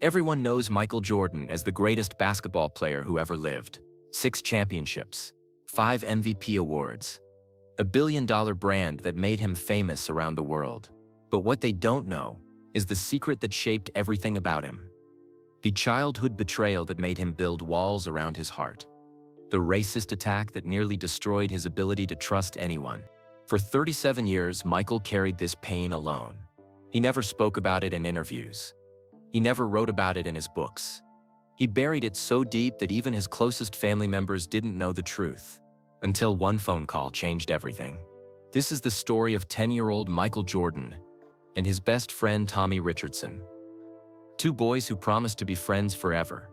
Everyone knows Michael Jordan as the greatest basketball player who ever lived. 6 championships, 5 MVP awards, a billion-dollar brand that made him famous around the world. But what they don't know is the secret that shaped everything about him. The childhood betrayal that made him build walls around his heart. The racist attack that nearly destroyed his ability to trust anyone. For 37 years, Michael carried this pain alone. He never spoke about it in interviews. He never wrote about it in his books. He buried it so deep that even his closest family members didn't know the truth. Until one phone call changed everything. This is the story of 10-year-old Michael Jordan and his best friend Tommy Richardson. 2 boys who promised to be friends forever.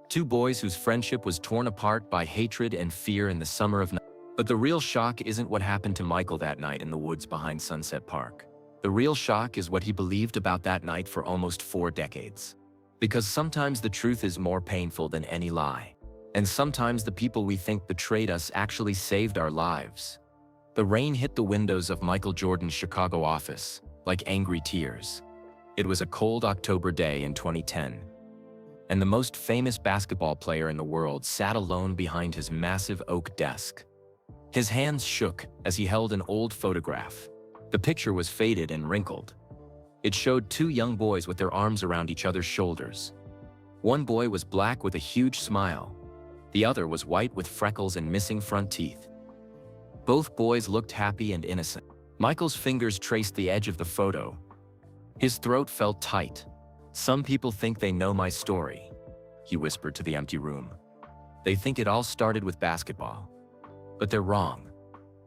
2 boys whose friendship was torn apart by hatred and fear in the summer of... But the real shock isn't what happened to Michael that night in the woods behind Sunset Park. The real shock is what he believed about that night for almost 4 decades. Because sometimes the truth is more painful than any lie. And sometimes the people we think betrayed us actually saved our lives. The rain hit the windows of Michael Jordan's Chicago office like angry tears. It was a cold October day in 2010. And the most famous basketball player in the world sat alone behind his massive oak desk. His hands shook as he held an old photograph. The picture was faded and wrinkled. It showed 2 young boys with their arms around each other's shoulders. One boy was black with a huge smile. The other was white with freckles and missing front teeth. Both boys looked happy and innocent. Michael's fingers traced the edge of the photo. His throat felt tight. "Some people think they know my story," he whispered to the empty room. "They think it all started with basketball. But they're wrong.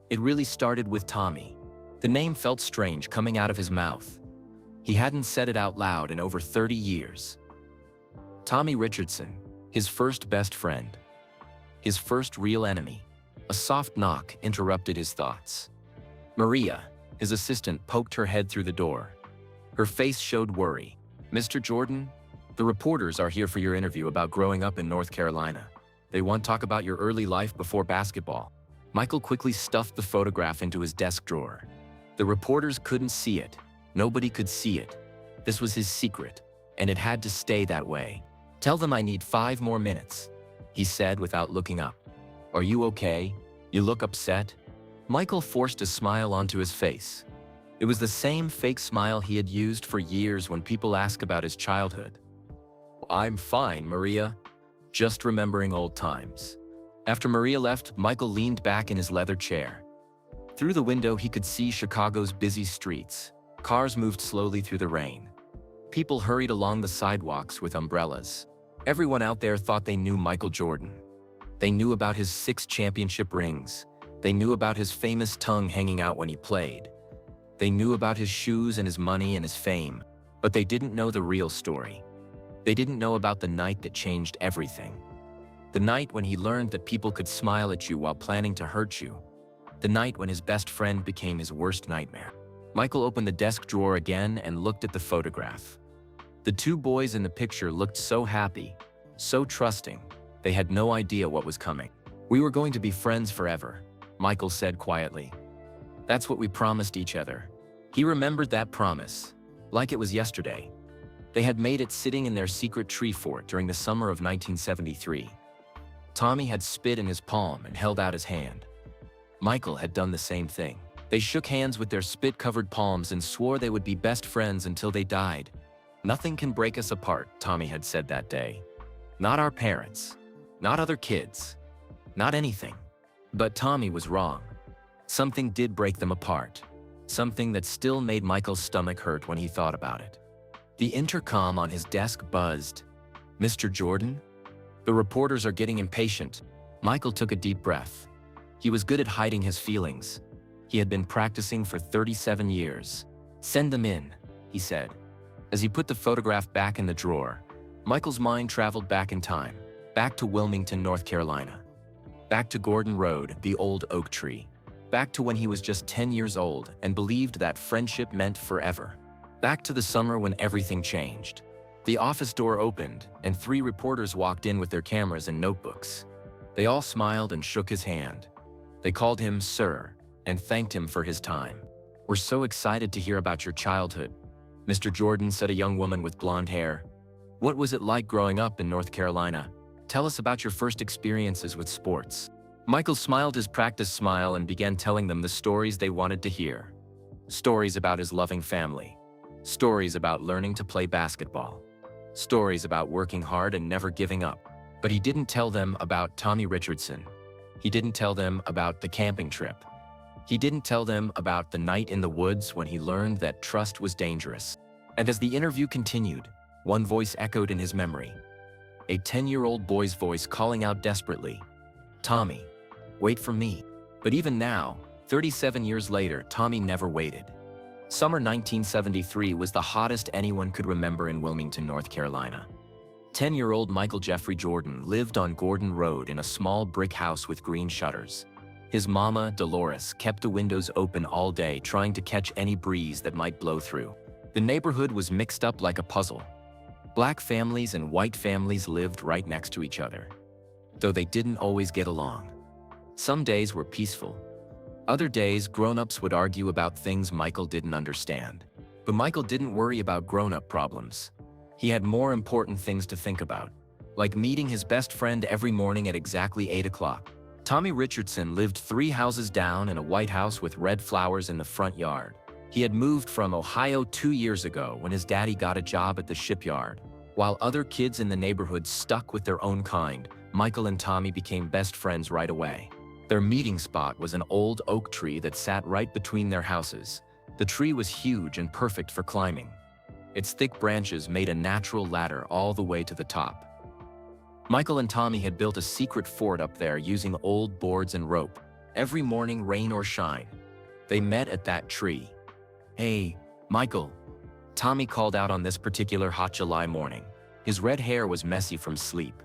It really started with Tommy." The name felt strange coming out of his mouth. He hadn't said it out loud in over 30 years. Tommy Richardson, his first best friend. His first real enemy. A soft knock interrupted his thoughts. Maria, his assistant, poked her head through the door. Her face showed worry. "Mr. Jordan, the reporters are here for your interview about growing up in North Carolina. They want to talk about your early life before basketball." Michael quickly stuffed the photograph into his desk drawer. The reporters couldn't see it. Nobody could see it. This was his secret, and it had to stay that way. "Tell them I need 5 more minutes," he said without looking up. "Are you okay? You look upset." Michael forced a smile onto his face. It was the same fake smile he had used for years when people asked about his childhood. "I'm fine, Maria. Just remembering old times." After Maria left, Michael leaned back in his leather chair. Through the window, he could see Chicago's busy streets. Cars moved slowly through the rain. People hurried along the sidewalks with umbrellas. Everyone out there thought they knew Michael Jordan. They knew about his 6 championship rings. They knew about his famous tongue hanging out when he played. They knew about his shoes and his money and his fame. But they didn't know the real story. They didn't know about the night that changed everything. The night when he learned that people could smile at you while planning to hurt you. The night when his best friend became his worst nightmare. Michael opened the desk drawer again and looked at the photograph. The 2 boys in the picture looked so happy, so trusting. They had no idea what was coming. "We were going to be friends forever," Michael said quietly. "That's what we promised each other." He remembered that promise, like it was yesterday. They had made it sitting in their secret tree fort during the summer of 1973. Tommy had spit in his palm and held out his hand. Michael had done the same thing. They shook hands with their spit-covered palms and swore they would be best friends until they died. "Nothing can break us apart," Tommy had said that day. "Not our parents. Not other kids. Not anything." But Tommy was wrong. Something did break them apart. Something that still made Michael's stomach hurt when he thought about it. The intercom on his desk buzzed. "Mr. Jordan?" "The reporters are getting impatient." Michael took a deep breath. He was good at hiding his feelings. He had been practicing for 37 years. "Send them in," he said. As he put the photograph back in the drawer, Michael's mind traveled back in time, back to Wilmington, North Carolina. Back to Gordon Road, the old oak tree. Back to when he was just 10 years old and believed that friendship meant forever. Back to the summer when everything changed. The office door opened, and 3 reporters walked in with their cameras and notebooks. They all smiled and shook his hand. They called him Sir and thanked him for his time. "We're so excited to hear about your childhood," Mr. Jordan said, a young woman with blonde hair. What was it like growing up in North Carolina? Tell us about your first experiences with sports. Michael smiled his practice smile and began telling them the stories they wanted to hear. Stories about his loving family. Stories about learning to play basketball. Stories about working hard and never giving up. But he didn't tell them about Tommy Richardson. He didn't tell them about the camping trip. He didn't tell them about the night in the woods when he learned that trust was dangerous. And as the interview continued, one voice echoed in his memory. A 10-year-old boy's voice calling out desperately, "Tommy, wait for me." But even now, 37 years later, Tommy never waited. Summer 1973 was the hottest anyone could remember in Wilmington, North Carolina. 10-year-old Michael Jeffrey Jordan lived on Gordon Road in a small brick house with green shutters. His mama, Dolores, kept the windows open all day trying to catch any breeze that might blow through. The neighborhood was mixed up like a puzzle. Black families and white families lived right next to each other, though they didn't always get along. Some days were peaceful. Other days, grown-ups would argue about things Michael didn't understand. But Michael didn't worry about grown-up problems. He had more important things to think about, like meeting his best friend every morning at exactly 8 o'clock. Tommy Richardson lived 3 houses down in a white house with red flowers in the front yard. He had moved from Ohio 2 years ago when his daddy got a job at the shipyard. While other kids in the neighborhood stuck with their own kind, Michael and Tommy became best friends right away. Their meeting spot was an old oak tree that sat right between their houses. The tree was huge and perfect for climbing. Its thick branches made a natural ladder all the way to the top. Michael and Tommy had built a secret fort up there using old boards and rope. Every morning, rain or shine, they met at that tree. "Hey, Michael," Tommy called out on this particular hot July morning. His red hair was messy from sleep,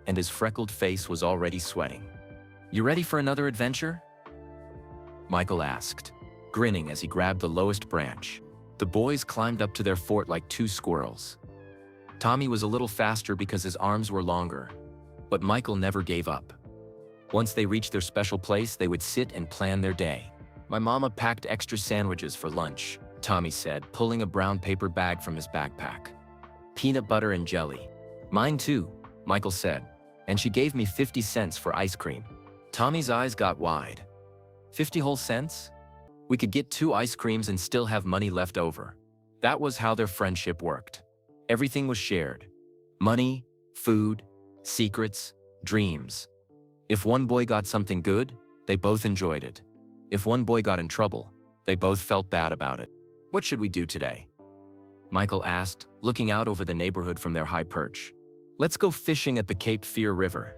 and his freckled face was already sweating. "You ready for another adventure?" Michael asked, grinning as he grabbed the lowest branch. The boys climbed up to their fort like 2 squirrels. Tommy was a little faster because his arms were longer, but Michael never gave up. Once they reached their special place, they would sit and plan their day. "My mama packed extra sandwiches for lunch," Tommy said, pulling a brown paper bag from his backpack. "Peanut butter and jelly." "Mine too," Michael said, "and she gave me 50 cents for ice cream." Tommy's eyes got wide. 50 whole cents? We could get 2 ice creams and still have money left over. That was how their friendship worked. Everything was shared. Money, food, secrets, dreams. If one boy got something good, they both enjoyed it. If one boy got in trouble, they both felt bad about it. "What should we do today?" Michael asked, looking out over the neighborhood from their high perch. "Let's go fishing at the Cape Fear River,"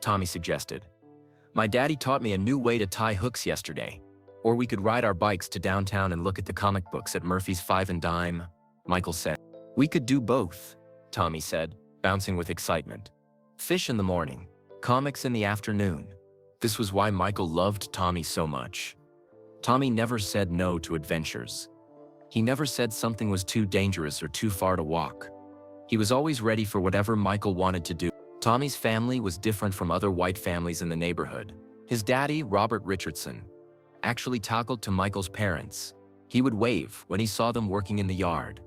Tommy suggested. "My daddy taught me a new way to tie hooks yesterday. Or we could ride our bikes to downtown and look at the comic books at Murphy's 5 and Dime," Michael said. "We could do both," Tommy said, bouncing with excitement. Fish in the morning, comics in the afternoon. This was why Michael loved Tommy so much. Tommy never said no to adventures. He never said something was too dangerous or too far to walk. He was always ready for whatever Michael wanted to do. Tommy's family was different from other white families in the neighborhood. His daddy, Robert Richardson, actually talked to Michael's parents. He would wave when he saw them working in the yard.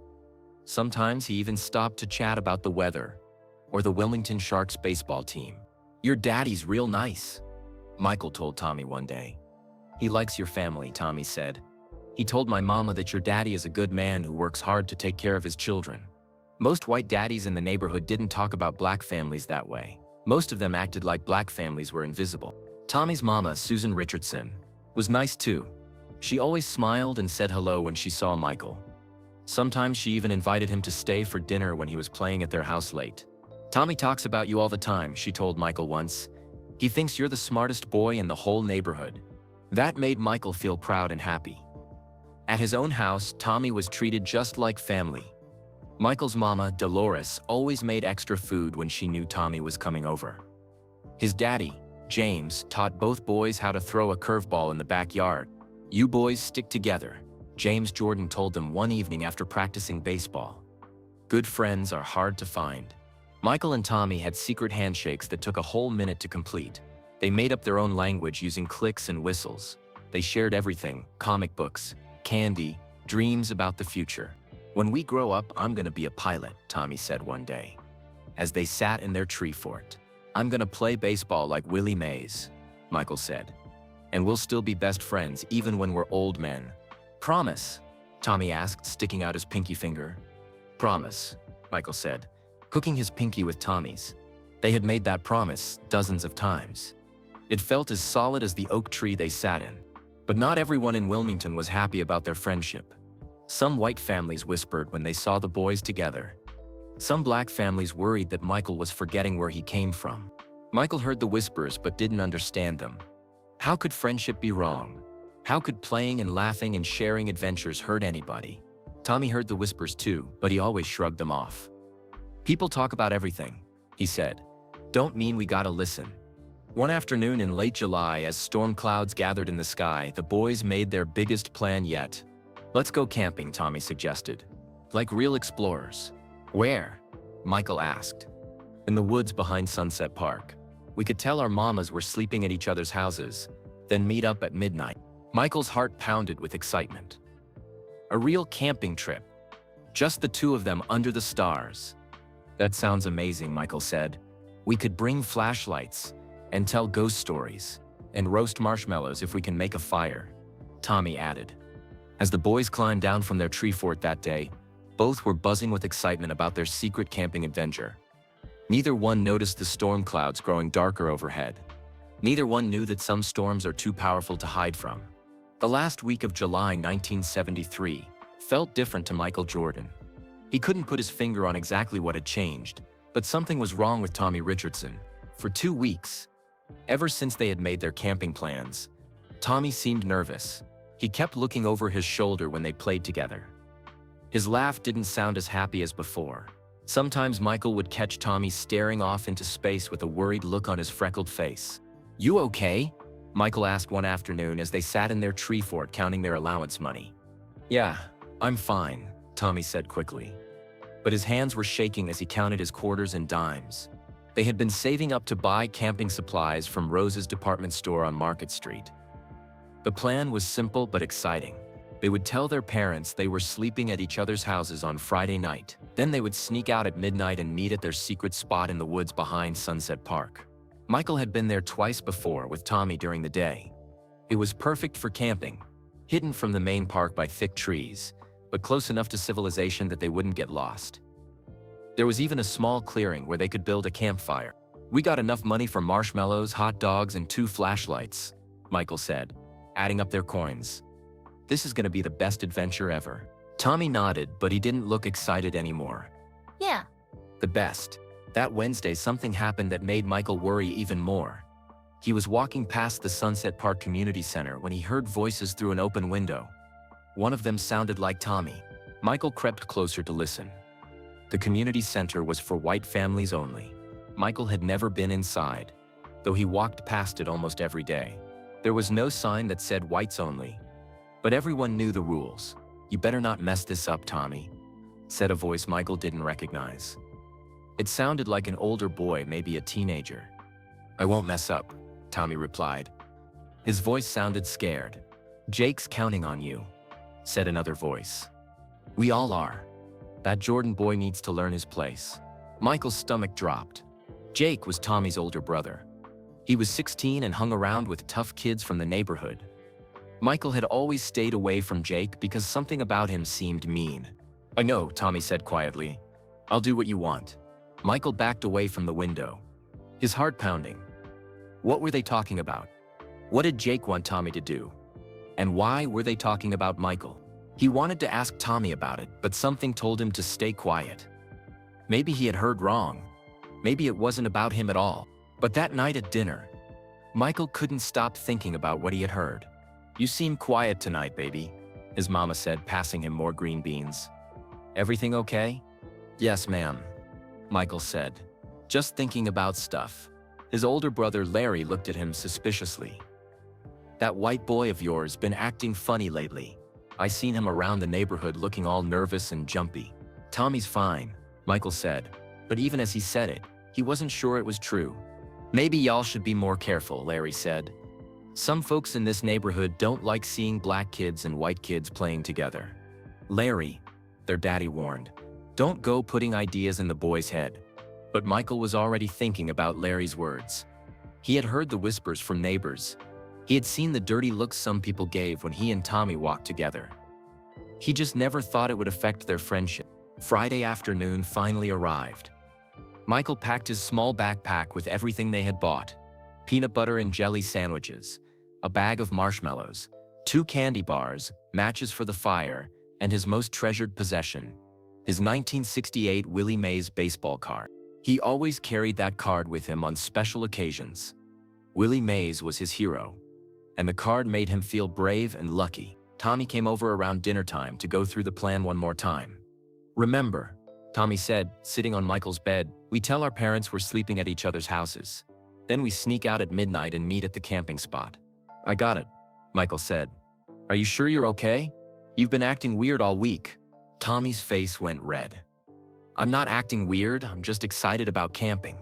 Sometimes he even stopped to chat about the weather or the Wilmington Sharks baseball team. "Your daddy's real nice," Michael told Tommy one day. "He likes your family," Tommy said. "He told my mama that your daddy is a good man who works hard to take care of his children." Most white daddies in the neighborhood didn't talk about black families that way. Most of them acted like black families were invisible. Tommy's mama, Susan Richardson, was nice too. She always smiled and said hello when she saw Michael. Sometimes she even invited him to stay for dinner when he was playing at their house late. "Tommy talks about you all the time," she told Michael once. "He thinks you're the smartest boy in the whole neighborhood." That made Michael feel proud and happy. At his own house, Tommy was treated just like family. Michael's mama, Dolores, always made extra food when she knew Tommy was coming over. His daddy, James, taught both boys how to throw a curveball in the backyard. "You boys stick together," James Jordan told them one evening after practicing baseball. Good friends are hard to find. Michael and Tommy had secret handshakes that took a whole minute to complete. They made up their own language using clicks and whistles. They shared everything: comic books, candy, dreams about the future. "When we grow up, I'm gonna be a pilot," Tommy said one day, as they sat in their tree fort. "I'm gonna play baseball like Willie Mays," Michael said. "And we'll still be best friends even when we're old men." "Promise?" Tommy asked, sticking out his pinky finger. "Promise," Michael said, hooking his pinky with Tommy's. They had made that promise dozens of times. It felt as solid as the oak tree they sat in. But not everyone in Wilmington was happy about their friendship. Some white families whispered when they saw the boys together. Some black families worried that Michael was forgetting where he came from. Michael heard the whispers but didn't understand them. How could friendship be wrong? How could playing and laughing and sharing adventures hurt anybody? Tommy heard the whispers too, but he always shrugged them off. "People talk about everything," he said. "Don't mean we gotta listen." One afternoon in late July, as storm clouds gathered in the sky, the boys made their biggest plan yet. "Let's go camping," Tommy suggested. "Like real explorers." "Where?" Michael asked. "In the woods behind Sunset Park. We could tell our mamas we're sleeping at each other's houses, then meet up at midnight." Michael's heart pounded with excitement. A real camping trip. Just the two of them under the stars. "That sounds amazing," Michael said. "We could bring flashlights and tell ghost stories, and roast marshmallows if we can make a fire," Tommy added. As the boys climbed down from their tree fort that day, both were buzzing with excitement about their secret camping adventure. Neither one noticed the storm clouds growing darker overhead. Neither one knew that some storms are too powerful to hide from. The last week of July 1973 felt different to Michael Jordan. He couldn't put his finger on exactly what had changed, but something was wrong with Tommy Richardson. For 2 weeks, ever since they had made their camping plans, Tommy seemed nervous. He kept looking over his shoulder when they played together. His laugh didn't sound as happy as before. Sometimes Michael would catch Tommy staring off into space with a worried look on his freckled face. "You okay?" Michael asked one afternoon as they sat in their tree fort counting their allowance money. "Yeah, I'm fine," Tommy said quickly. But his hands were shaking as he counted his quarters and dimes. They had been saving up to buy camping supplies from Rose's department store on Market Street. The plan was simple but exciting. They would tell their parents they were sleeping at each other's houses on Friday night. Then they would sneak out at midnight and meet at their secret spot in the woods behind Sunset Park. Michael had been there twice before with Tommy during the day. It was perfect for camping, hidden from the main park by thick trees, but close enough to civilization that they wouldn't get lost. There was even a small clearing where they could build a campfire. "We got enough money for marshmallows, hot dogs, and 2 flashlights," Michael said, adding up their coins. "This is going to be the best adventure ever." Tommy nodded, but he didn't look excited anymore. Yeah. The best. That Wednesday, something happened that made Michael worry even more. He was walking past the Sunset Park Community Center when he heard voices through an open window. One of them sounded like Tommy. Michael crept closer to listen. The community center was for white families only. Michael had never been inside, though he walked past it almost every day. There was no sign that said whites only. But everyone knew the rules. "You better not mess this up, Tommy," said a voice Michael didn't recognize. It sounded like an older boy, maybe a teenager. "I won't mess up," Tommy replied. His voice sounded scared. "Jake's counting on you," said another voice. "We all are. That Jordan boy needs to learn his place." Michael's stomach dropped. Jake was Tommy's older brother. He was 16 and hung around with tough kids from the neighborhood. Michael had always stayed away from Jake because something about him seemed mean. "I know," Tommy said quietly. "I'll do what you want." Michael backed away from the window, his heart pounding. What were they talking about? What did Jake want Tommy to do? And why were they talking about Michael? He wanted to ask Tommy about it, but something told him to stay quiet. Maybe he had heard wrong. Maybe it wasn't about him at all. But that night at dinner, Michael couldn't stop thinking about what he had heard. "You seem quiet tonight, baby," his mama said, passing him more green beans. "Everything okay?" "Yes, ma'am," Michael said, just thinking about stuff. His older brother Larry looked at him suspiciously. "That white boy of yours been acting funny lately. I seen him around the neighborhood looking all nervous and jumpy." "Tommy's fine," Michael said, but even as he said it, he wasn't sure it was true. "Maybe y'all should be more careful," Larry said. "Some folks in this neighborhood don't like seeing black kids and white kids playing together." Larry, their daddy warned. Don't go putting ideas in the boy's head. But Michael was already thinking about Larry's words. He had heard the whispers from neighbors. He had seen the dirty looks some people gave when he and Tommy walked together. He just never thought it would affect their friendship. Friday afternoon finally arrived. Michael packed his small backpack with everything they had bought: peanut butter and jelly sandwiches, a bag of marshmallows, 2 candy bars, matches for the fire, and his most treasured possession, his 1968 Willie Mays baseball card. He always carried that card with him on special occasions. Willie Mays was his hero, and the card made him feel brave and lucky. Tommy came over around dinner time to go through the plan one more time. "Remember," Tommy said, sitting on Michael's bed, "we tell our parents we're sleeping at each other's houses. Then we sneak out at midnight and meet at the camping spot." "I got it," Michael said. "Are you sure you're okay? You've been acting weird all week." Tommy's face went red. "I'm not acting weird, I'm just excited about camping."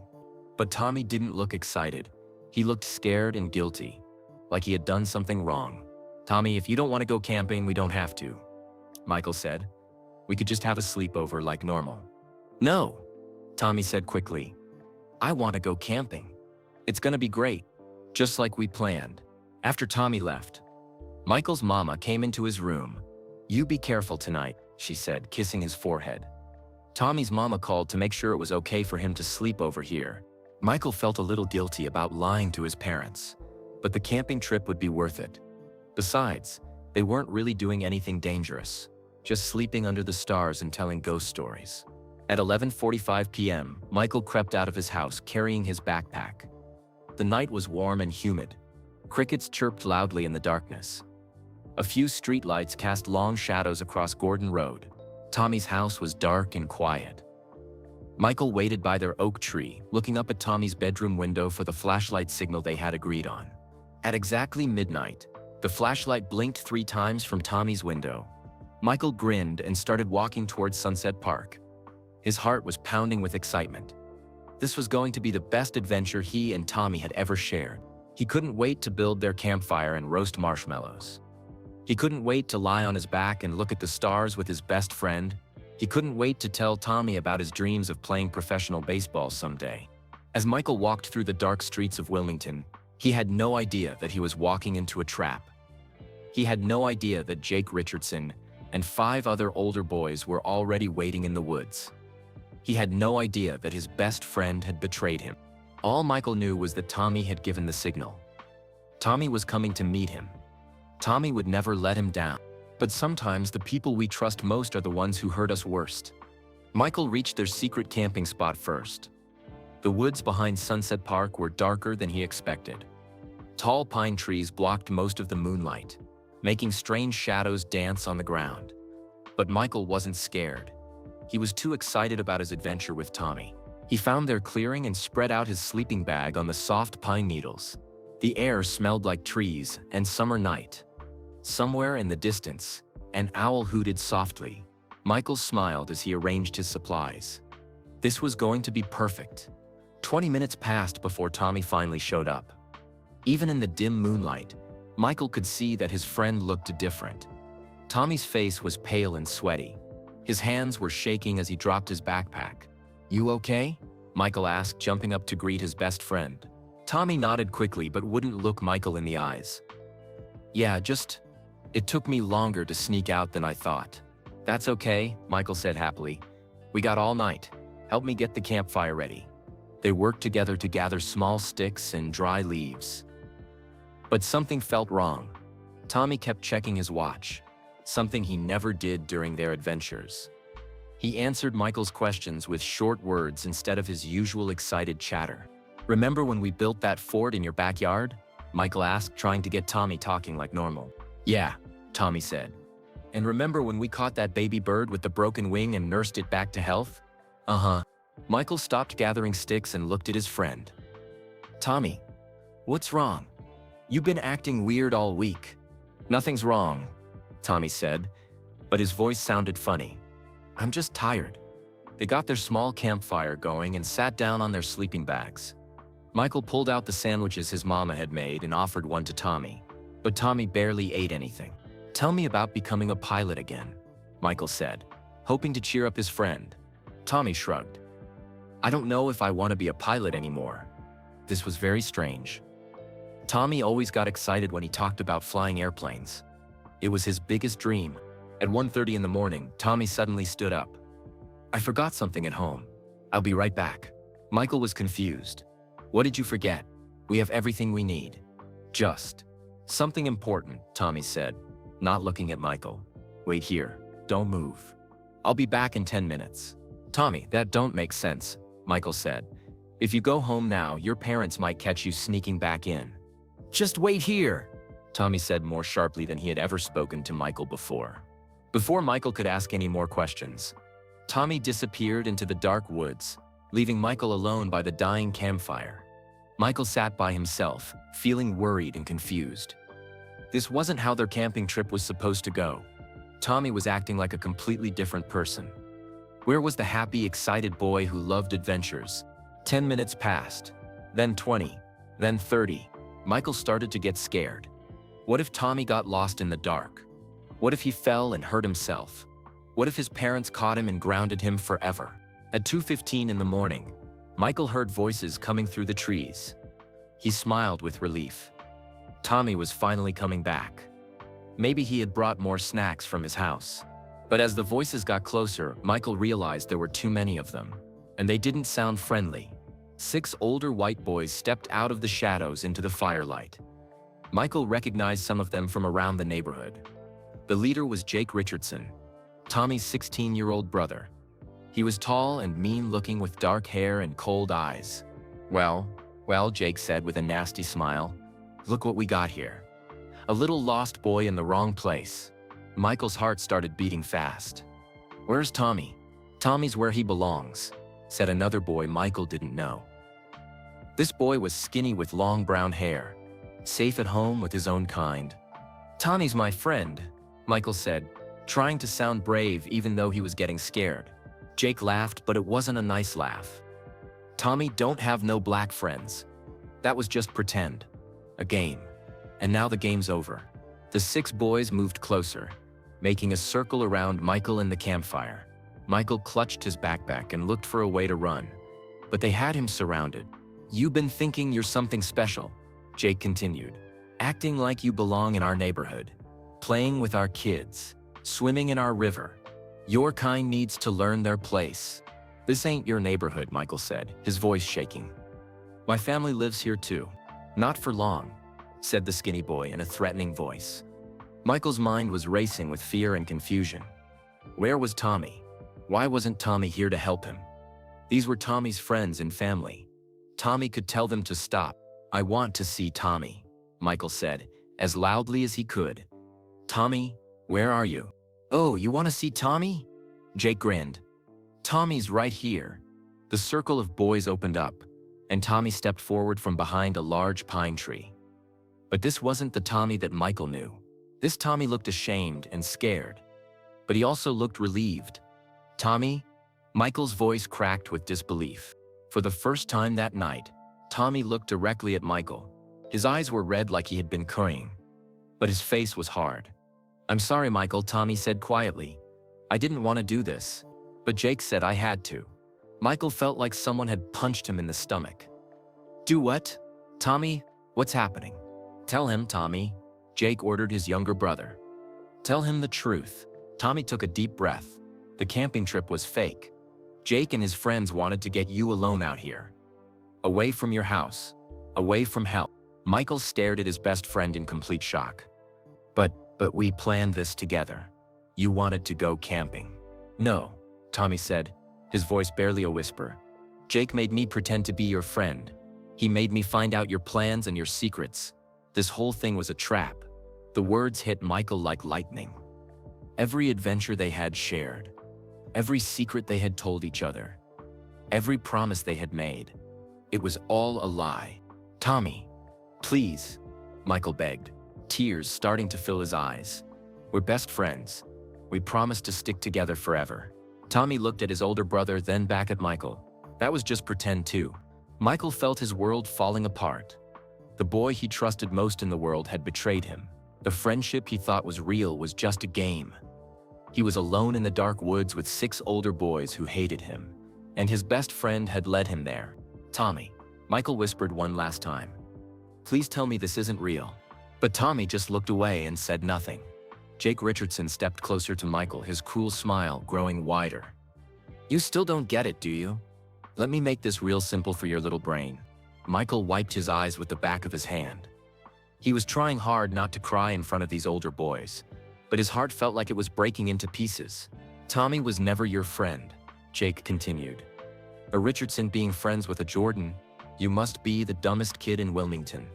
But Tommy didn't look excited. He looked scared and guilty, like he had done something wrong. "Tommy, if you don't want to go camping, we don't have to," Michael said. "We could just have a sleepover like normal." "No," Tommy said quickly. "I want to go camping. It's gonna be great, just like we planned." After Tommy left, Michael's mama came into his room. "You be careful tonight," she said, kissing his forehead. Tommy's mama called to make sure it was okay for him to sleep over here. Michael felt a little guilty about lying to his parents, but the camping trip would be worth it. Besides, they weren't really doing anything dangerous, just sleeping under the stars and telling ghost stories. At 11:45 p.m., Michael crept out of his house carrying his backpack. The night was warm and humid. Crickets chirped loudly in the darkness. A few streetlights cast long shadows across Gordon Road. Tommy's house was dark and quiet. Michael waited by their oak tree, looking up at Tommy's bedroom window for the flashlight signal they had agreed on. At exactly midnight, the flashlight blinked 3 times from Tommy's window. Michael grinned and started walking towards Sunset Park. His heart was pounding with excitement. This was going to be the best adventure he and Tommy had ever shared. He couldn't wait to build their campfire and roast marshmallows. He couldn't wait to lie on his back and look at the stars with his best friend. He couldn't wait to tell Tommy about his dreams of playing professional baseball someday. As Michael walked through the dark streets of Wilmington, he had no idea that he was walking into a trap. He had no idea that Jake Richardson and 5 other older boys were already waiting in the woods. He had no idea that his best friend had betrayed him. All Michael knew was that Tommy had given the signal. Tommy was coming to meet him. Tommy would never let him down. But sometimes the people we trust most are the ones who hurt us worst. Michael reached their secret camping spot first. The woods behind Sunset Park were darker than he expected. Tall pine trees blocked most of the moonlight, making strange shadows dance on the ground. But Michael wasn't scared. He was too excited about his adventure with Tommy. He found their clearing and spread out his sleeping bag on the soft pine needles. The air smelled like trees and summer night. Somewhere in the distance, an owl hooted softly. Michael smiled as he arranged his supplies. This was going to be perfect. 20 minutes passed before Tommy finally showed up. Even in the dim moonlight, Michael could see that his friend looked different. Tommy's face was pale and sweaty. His hands were shaking as he dropped his backpack. "You okay?" Michael asked, jumping up to greet his best friend. Tommy nodded quickly but wouldn't look Michael in the eyes. "Yeah, it took me longer to sneak out than I thought." "That's okay," Michael said happily. "We got all night. Help me get the campfire ready." They worked together to gather small sticks and dry leaves. But something felt wrong. Tommy kept checking his watch, something he never did during their adventures. He answered Michael's questions with short words instead of his usual excited chatter. "Remember when we built that fort in your backyard?" Michael asked, trying to get Tommy talking like normal. "Yeah," Tommy said. "And remember when we caught that baby bird with the broken wing and nursed it back to health?" "Uh-huh." Michael stopped gathering sticks and looked at his friend. "Tommy, what's wrong? You've been acting weird all week." "Nothing's wrong," Tommy said, but his voice sounded funny. "I'm just tired." They got their small campfire going and sat down on their sleeping bags. Michael pulled out the sandwiches his mama had made and offered one to Tommy. But Tommy barely ate anything. "Tell me about becoming a pilot again," Michael said. hoping to cheer up his friend. Tommy shrugged. I don't know if I want to be a pilot anymore. This was very strange. Tommy always got excited when he talked about flying airplanes. It was his biggest dream. At 1:30 in the morning, Tommy suddenly stood up. I forgot something at home. I'll be right back. Michael was confused. What did you forget? We have everything we need. Just something important, Tommy said, not looking at Michael. Wait here. Don't move. I'll be back in 10 minutes. Tommy, that don't make sense, Michael said. If you go home now, your parents might catch you sneaking back in. Just wait here, Tommy said more sharply than he had ever spoken to Michael before. Before Michael could ask any more questions, Tommy disappeared into the dark woods, leaving Michael alone by the dying campfire. Michael sat by himself, feeling worried and confused. This wasn't how their camping trip was supposed to go. Tommy was acting like a completely different person. Where was the happy, excited boy who loved adventures? 10 minutes passed, then 20, then 30. Michael started to get scared. What if Tommy got lost in the dark? What if he fell and hurt himself? What if his parents caught him and grounded him forever? At 2:15 in the morning, Michael heard voices coming through the trees. He smiled with relief. Tommy was finally coming back. Maybe he had brought more snacks from his house. But as the voices got closer, Michael realized there were too many of them, and they didn't sound friendly. 6 older white boys stepped out of the shadows into the firelight. Michael recognized some of them from around the neighborhood. The leader was Jake Richardson, Tommy's 16-year-old brother. He was tall and mean-looking with dark hair and cold eyes. Well, Jake said with a nasty smile. Look what we got here. A little lost boy in the wrong place. Michael's heart started beating fast. Where's Tommy? Tommy's where he belongs, said another boy Michael didn't know. This boy was skinny with long brown hair, safe at home with his own kind. Tommy's my friend, Michael said, trying to sound brave even though he was getting scared. Jake laughed, but it wasn't a nice laugh. Tommy don't have no black friends. That was just pretend. A game. And now the game's over. The 6 boys moved closer, making a circle around Michael and the campfire. Michael clutched his backpack and looked for a way to run. But they had him surrounded. You've been thinking you're something special, Jake continued. Acting like you belong in our neighborhood. Playing with our kids. Swimming in our river. Your kind needs to learn their place. This ain't your neighborhood, Michael said, his voice shaking. My family lives here too. Not for long, said the skinny boy in a threatening voice. Michael's mind was racing with fear and confusion. Where was Tommy? Why wasn't Tommy here to help him? These were Tommy's friends and family. Tommy could tell them to stop. I want to see Tommy, Michael said, as loudly as he could. Tommy, where are you? Oh, you want to see Tommy? Jake grinned. Tommy's right here. The circle of boys opened up, and Tommy stepped forward from behind a large pine tree. But this wasn't the Tommy that Michael knew. This Tommy looked ashamed and scared, but he also looked relieved. Tommy? Michael's voice cracked with disbelief. For the first time that night, Tommy looked directly at Michael. His eyes were red like he had been crying, but his face was hard. I'm sorry, Michael, Tommy said quietly. I didn't want to do this, but Jake said I had to. Michael felt like someone had punched him in the stomach. Do what? Tommy, what's happening? Tell him, Tommy, Jake ordered his younger brother. Tell him the truth. Tommy took a deep breath. The camping trip was fake. Jake and his friends wanted to get you alone out here. Away from your house. Away from help. Michael stared at his best friend in complete shock. But we planned this together. You wanted to go camping. No, Tommy said, his voice barely a whisper. Jake made me pretend to be your friend. He made me find out your plans and your secrets. This whole thing was a trap. The words hit Michael like lightning. Every adventure they had shared. Every secret they had told each other. Every promise they had made. It was all a lie. Tommy, please, Michael begged, tears starting to fill his eyes. We're best friends. We promised to stick together forever. Tommy looked at his older brother, then back at Michael. That was just pretend too. Michael felt his world falling apart. The boy he trusted most in the world had betrayed him. The friendship he thought was real was just a game. He was alone in the dark woods with 6 older boys who hated him, and his best friend had led him there. "Tommy," Michael whispered one last time. "Please tell me this isn't real." But Tommy just looked away and said nothing. Jake Richardson stepped closer to Michael, his cruel smile growing wider. "You still don't get it, do you? Let me make this real simple for your little brain." Michael wiped his eyes with the back of his hand. He was trying hard not to cry in front of these older boys, but his heart felt like it was breaking into pieces. "Tommy was never your friend," Jake continued. "A Richardson being friends with a Jordan, you must be the dumbest kid in Wilmington."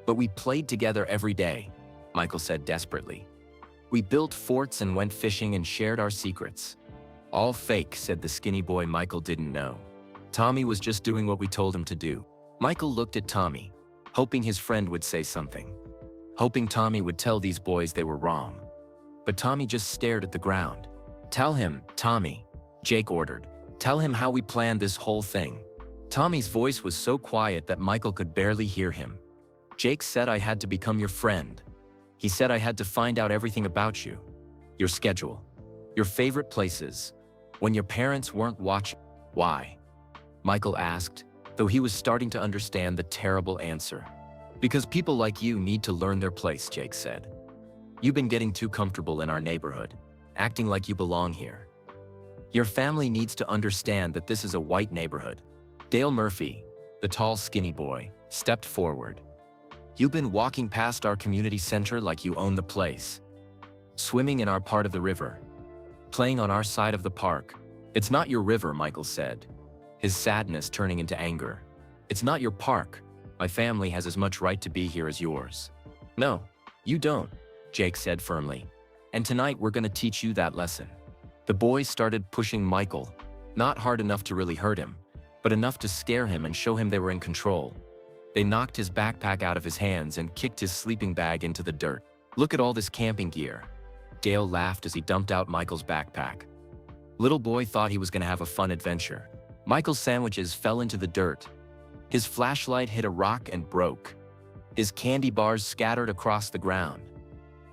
"But we played together every day," Michael said desperately. "We built forts and went fishing and shared our secrets." "All fake," said the skinny boy Michael didn't know. "Tommy was just doing what we told him to do." Michael looked at Tommy, hoping his friend would say something, hoping Tommy would tell these boys they were wrong. But Tommy just stared at the ground. "Tell him, Tommy," Jake ordered. "Tell him how we planned this whole thing." Tommy's voice was so quiet that Michael could barely hear him. "Jake said I had to become your friend. He said I had to find out everything about you. Your schedule. Your favorite places. When your parents weren't watching." "Why?" Michael asked, though he was starting to understand the terrible answer. "Because people like you need to learn their place," Jake said. "You've been getting too comfortable in our neighborhood, acting like you belong here. Your family needs to understand that this is a white neighborhood." Dale Murphy, the tall skinny boy, stepped forward. "You've been walking past our community center like you own the place. Swimming in our part of the river. Playing on our side of the park." "It's not your river," Michael said, his sadness turning into anger. "It's not your park. My family has as much right to be here as yours." "No, you don't," Jake said firmly. "And tonight we're going to teach you that lesson." The boys started pushing Michael, not hard enough to really hurt him, but enough to scare him and show him they were in control. They knocked his backpack out of his hands and kicked his sleeping bag into the dirt. "Look at all this camping gear." Dale laughed as he dumped out Michael's backpack. Little boy thought he was going to have a fun adventure. Michael's sandwiches fell into the dirt. His flashlight hit a rock and broke. His candy bars scattered across the ground.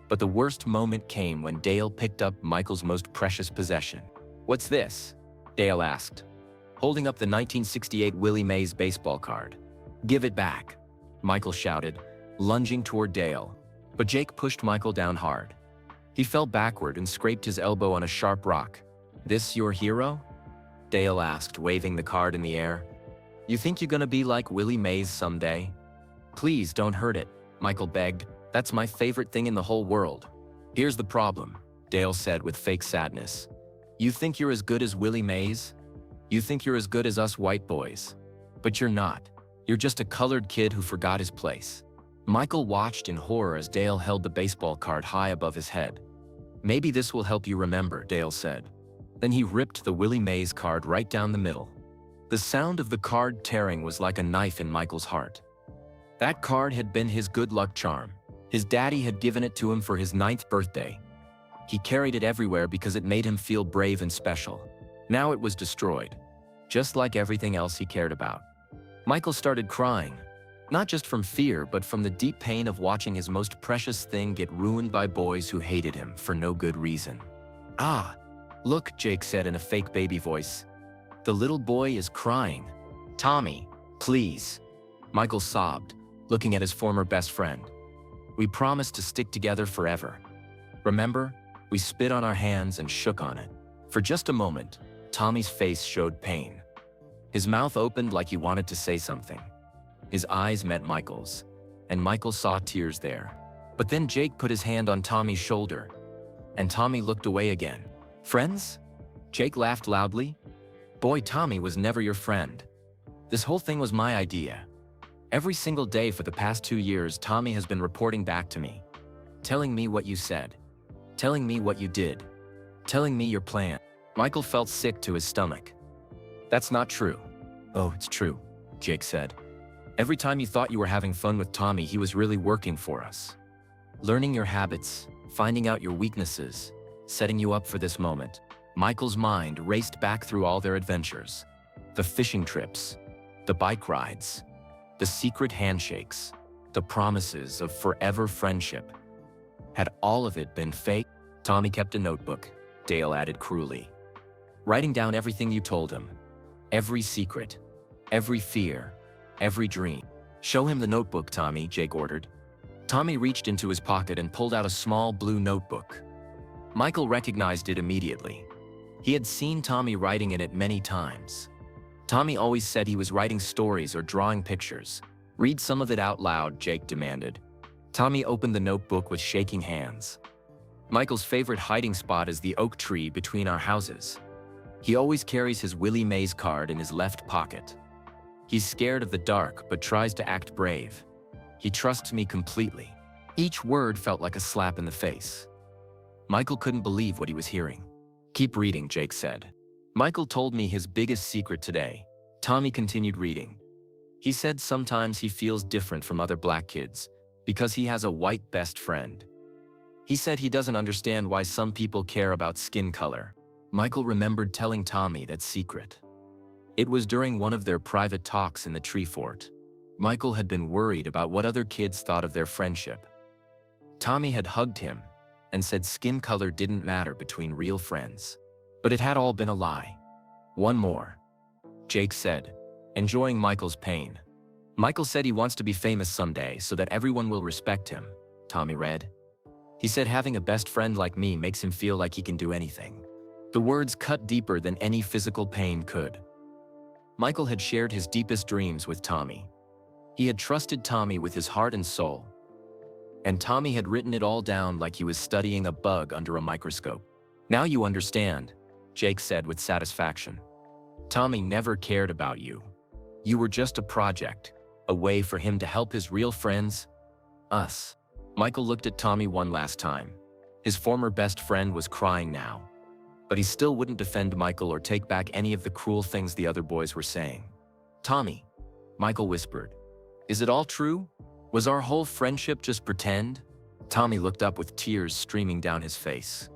But the worst moment came when Dale picked up Michael's most precious possession. "What's this?" Dale asked, holding up the 1968 Willie Mays baseball card. "Give it back," Michael shouted, lunging toward Dale. But Jake pushed Michael down hard. He fell backward and scraped his elbow on a sharp rock. "This your hero?" Dale asked, waving the card in the air. "You think you're gonna be like Willie Mays someday?" "Please don't hurt it," Michael begged. "That's my favorite thing in the whole world." "Here's the problem," Dale said with fake sadness. "You think you're as good as Willie Mays? You think you're as good as us white boys. But you're not. You're just a colored kid who forgot his place." Michael watched in horror as Dale held the baseball card high above his head. "Maybe this will help you remember," Dale said. Then he ripped the Willie Mays card right down the middle. The sound of the card tearing was like a knife in Michael's heart. That card had been his good luck charm. His daddy had given it to him for his 9th birthday. He carried it everywhere because it made him feel brave and special. Now it was destroyed, just like everything else he cared about. Michael started crying, not just from fear, but from the deep pain of watching his most precious thing get ruined by boys who hated him for no good reason. "Ah, look," Jake said in a fake baby voice. "The little boy is crying." "Tommy, please," Michael sobbed, looking at his former best friend. "We promised to stick together forever. Remember? We spit on our hands and shook on it." For just a moment, Tommy's face showed pain. His mouth opened like he wanted to say something. His eyes met Michael's, and Michael saw tears there. But then Jake put his hand on Tommy's shoulder, and Tommy looked away again. "Friends?" Jake laughed loudly. "Boy, Tommy was never your friend. This whole thing was my idea. Every single day for the past 2 years, Tommy has been reporting back to me, telling me what you said, telling me what you did, telling me your plan." Michael felt sick to his stomach. "That's not true." "Oh, it's true," Jake said. "Every time you thought you were having fun with Tommy, he was really working for us. Learning your habits, finding out your weaknesses, setting you up for this moment." Michael's mind raced back through all their adventures. The fishing trips, the bike rides, the secret handshakes, the promises of forever friendship. Had all of it been fake? Tommy kept a notebook. Dale added cruelly. Writing down everything you told him. Every secret. Every fear. Every dream. Show him the notebook, Tommy, Jake ordered. Tommy reached into his pocket and pulled out a small blue notebook. Michael recognized it immediately. He had seen Tommy writing in it many times. Tommy always said he was writing stories or drawing pictures. Read some of it out loud, Jake demanded. Tommy opened the notebook with shaking hands. Michael's favorite hiding spot is the oak tree between our houses. He always carries his Willie Mays card in his left pocket. He's scared of the dark but tries to act brave. He trusts me completely. Each word felt like a slap in the face. Michael couldn't believe what he was hearing. Keep reading, Jake said. Michael told me his biggest secret today. Tommy continued reading. He said sometimes he feels different from other black kids because he has a white best friend. He said he doesn't understand why some people care about skin color. Michael remembered telling Tommy that secret. It was during one of their private talks in the tree fort. Michael had been worried about what other kids thought of their friendship. Tommy had hugged him and said skin color didn't matter between real friends. But it had all been a lie. One more, Jake said, enjoying Michael's pain. Michael said he wants to be famous someday so that everyone will respect him, Tommy read. He said having a best friend like me makes him feel like he can do anything. The words cut deeper than any physical pain could. Michael had shared his deepest dreams with Tommy. He had trusted Tommy with his heart and soul. And Tommy had written it all down like he was studying a bug under a microscope. Now you understand, Jake said with satisfaction. Tommy never cared about you. You were just a project, a way for him to help his real friends, us. Michael looked at Tommy one last time. His former best friend was crying now. But he still wouldn't defend Michael or take back any of the cruel things the other boys were saying. Tommy, Michael whispered, is it all true? Was our whole friendship just pretend? Tommy looked up with tears streaming down his face.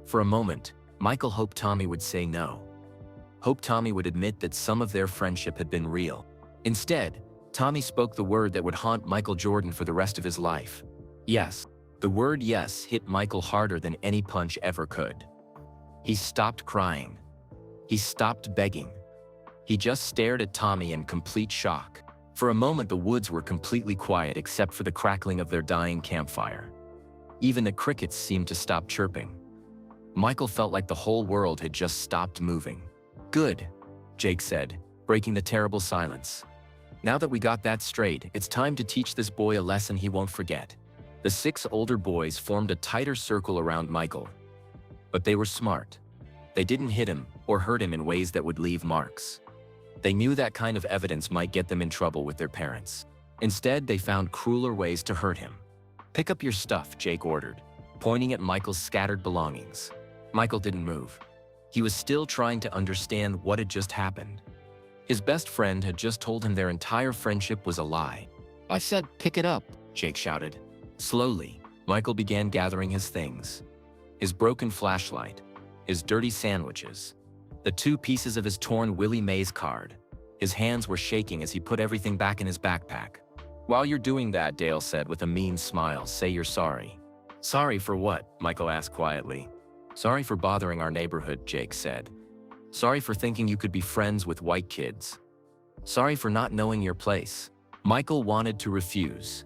For a moment, Michael hoped Tommy would say no. Hoped Tommy would admit that some of their friendship had been real. Instead, Tommy spoke the word that would haunt Michael Jordan for the rest of his life. Yes. The word yes hit Michael harder than any punch ever could. He stopped crying. He stopped begging. He just stared at Tommy in complete shock. For a moment, the woods were completely quiet except for the crackling of their dying campfire. Even the crickets seemed to stop chirping. Michael felt like the whole world had just stopped moving. Good, Jake said, breaking the terrible silence. Now that we got that straight, it's time to teach this boy a lesson he won't forget. The 6 older boys formed a tighter circle around Michael. But they were smart. They didn't hit him or hurt him in ways that would leave marks. They knew that kind of evidence might get them in trouble with their parents. Instead, they found crueler ways to hurt him. Pick up your stuff, Jake ordered, pointing at Michael's scattered belongings. Michael didn't move. He was still trying to understand what had just happened. His best friend had just told him their entire friendship was a lie. I said, pick it up, Jake shouted. Slowly, Michael began gathering his things. His broken flashlight, his dirty sandwiches, the 2 pieces of his torn Willie Mays card. His hands were shaking as he put everything back in his backpack. While you're doing that, Dale said with a mean smile, say you're sorry. Sorry for what? Michael asked quietly. Sorry for bothering our neighborhood, Jake said. Sorry for thinking you could be friends with white kids. Sorry for not knowing your place. Michael wanted to refuse.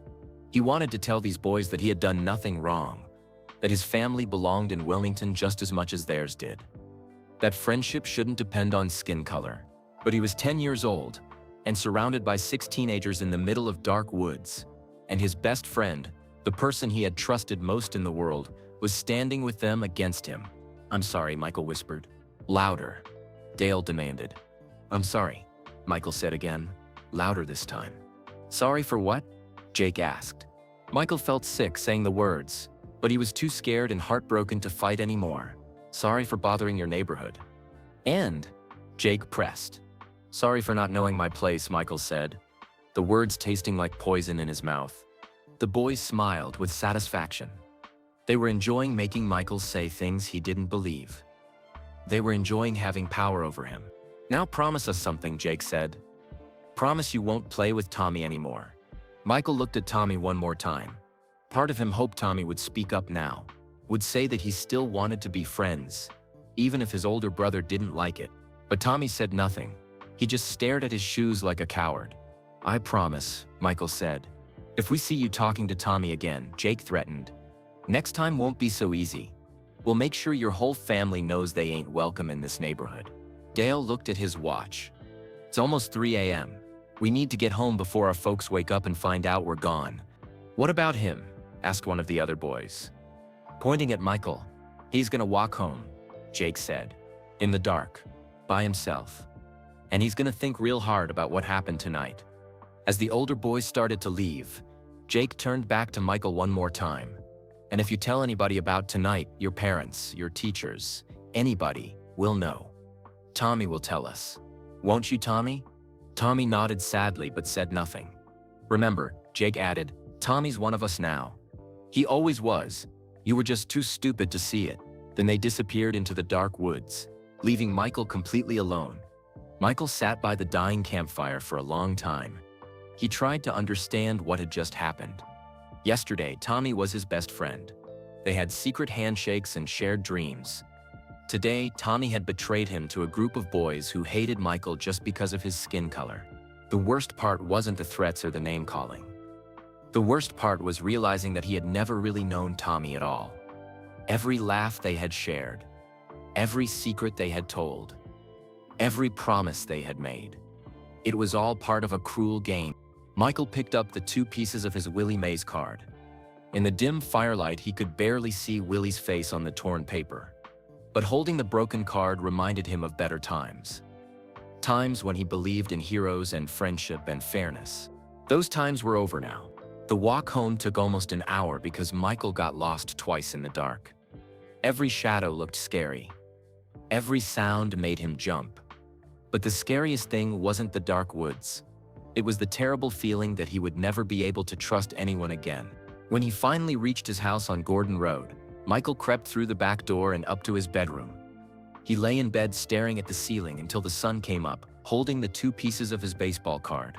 He wanted to tell these boys that he had done nothing wrong, that his family belonged in Wilmington just as much as theirs did, that friendship shouldn't depend on skin color. But he was 10 years old and surrounded by 6 teenagers in the middle of dark woods, and his best friend, the person he had trusted most in the world, was standing with them against him. I'm sorry, Michael whispered. Louder, Dale demanded. I'm sorry, Michael said again, louder this time. Sorry for what? Jake asked. Michael felt sick saying the words, but he was too scared and heartbroken to fight anymore. Sorry for bothering your neighborhood. And, Jake pressed. Sorry for not knowing my place, Michael said, the words tasting like poison in his mouth. The boys smiled with satisfaction. They were enjoying making Michael say things he didn't believe. They were enjoying having power over him. Now promise us something, Jake said. Promise you won't play with Tommy anymore. Michael looked at Tommy one more time. Part of him hoped Tommy would speak up now, would say that he still wanted to be friends, even if his older brother didn't like it. But Tommy said nothing. He just stared at his shoes like a coward. "I promise," Michael said. "If we see you talking to Tommy again," Jake threatened, "next time won't be so easy. We'll make sure your whole family knows they ain't welcome in this neighborhood." Dale looked at his watch. "It's almost 3 a.m. We need to get home before our folks wake up and find out we're gone." "What about him?" asked one of the other boys, pointing at Michael. "He's gonna walk home," Jake said, "in the dark, by himself. And he's gonna think real hard about what happened tonight." As the older boys started to leave, Jake turned back to Michael one more time. "And if you tell anybody about tonight, your parents, your teachers, anybody will know. Tommy will tell us. Won't you, Tommy?" Tommy nodded sadly but said nothing. "Remember," Jake added, "Tommy's one of us now. He always was. You were just too stupid to see it." Then they disappeared into the dark woods, leaving Michael completely alone. Michael sat by the dying campfire for a long time. He tried to understand what had just happened. Yesterday, Tommy was his best friend. They had secret handshakes and shared dreams. Today, Tommy had betrayed him to a group of boys who hated Michael just because of his skin color. The worst part wasn't the threats or the name-calling. The worst part was realizing that he had never really known Tommy at all. Every laugh they had shared, every secret they had told, every promise they had made. It was all part of a cruel game. Michael picked up the 2 pieces of his Willie Mays card. In the dim firelight, he could barely see Willie's face on the torn paper. But holding the broken card reminded him of better times. Times when he believed in heroes and friendship and fairness. Those times were over now. The walk home took almost an hour because Michael got lost twice in the dark. Every shadow looked scary. Every sound made him jump. But the scariest thing wasn't the dark woods. It was the terrible feeling that he would never be able to trust anyone again. When he finally reached his house on Gordon Road, Michael crept through the back door and up to his bedroom. He lay in bed staring at the ceiling until the sun came up, holding the 2 pieces of his baseball card.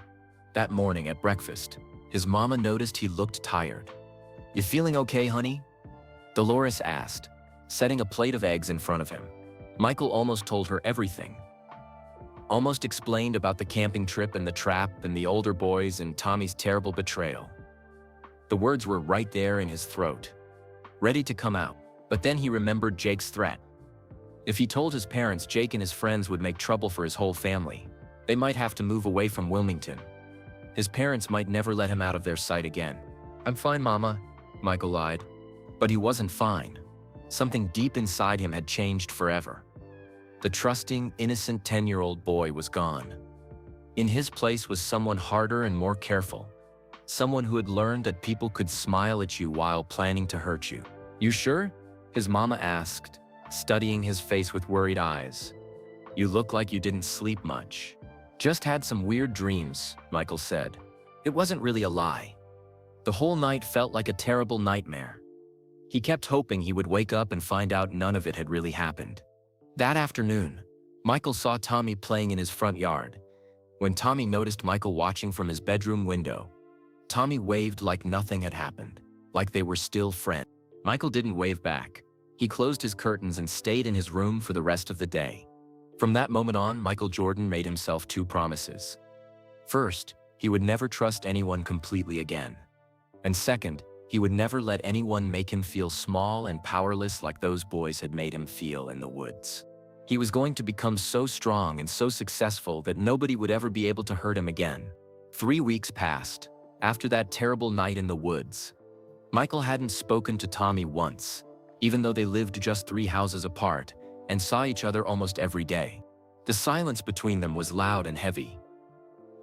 That morning at breakfast, his mama noticed he looked tired. "You feeling okay, honey?" Dolores asked, setting a plate of eggs in front of him. Michael almost told her everything. Almost explained about the camping trip and the trap and the older boys and Tommy's terrible betrayal. The words were right there in his throat, ready to come out. But then he remembered Jake's threat. If he told his parents, Jake and his friends would make trouble for his whole family. They might have to move away from Wilmington. His parents might never let him out of their sight again. "I'm fine, Mama," Michael lied. But he wasn't fine. Something deep inside him had changed forever. The trusting, innocent 10-year-old boy was gone. In his place was someone harder and more careful. Someone who had learned that people could smile at you while planning to hurt you. "You sure?" his mama asked, studying his face with worried eyes. "You look like you didn't sleep much." "Just had some weird dreams," Michael said. It wasn't really a lie. The whole night felt like a terrible nightmare. He kept hoping he would wake up and find out none of it had really happened. That afternoon, Michael saw Tommy playing in his front yard. When Tommy noticed Michael watching from his bedroom window, Tommy waved like nothing had happened, like they were still friends. Michael didn't wave back. He closed his curtains and stayed in his room for the rest of the day. From that moment on, Michael Jordan made himself 2 promises. First, he would never trust anyone completely again. And second, he would never let anyone make him feel small and powerless like those boys had made him feel in the woods. He was going to become so strong and so successful that nobody would ever be able to hurt him again. 3 weeks passed. After that terrible night in the woods, Michael hadn't spoken to Tommy once, even though they lived just 3 houses apart and saw each other almost every day. The silence between them was loud and heavy.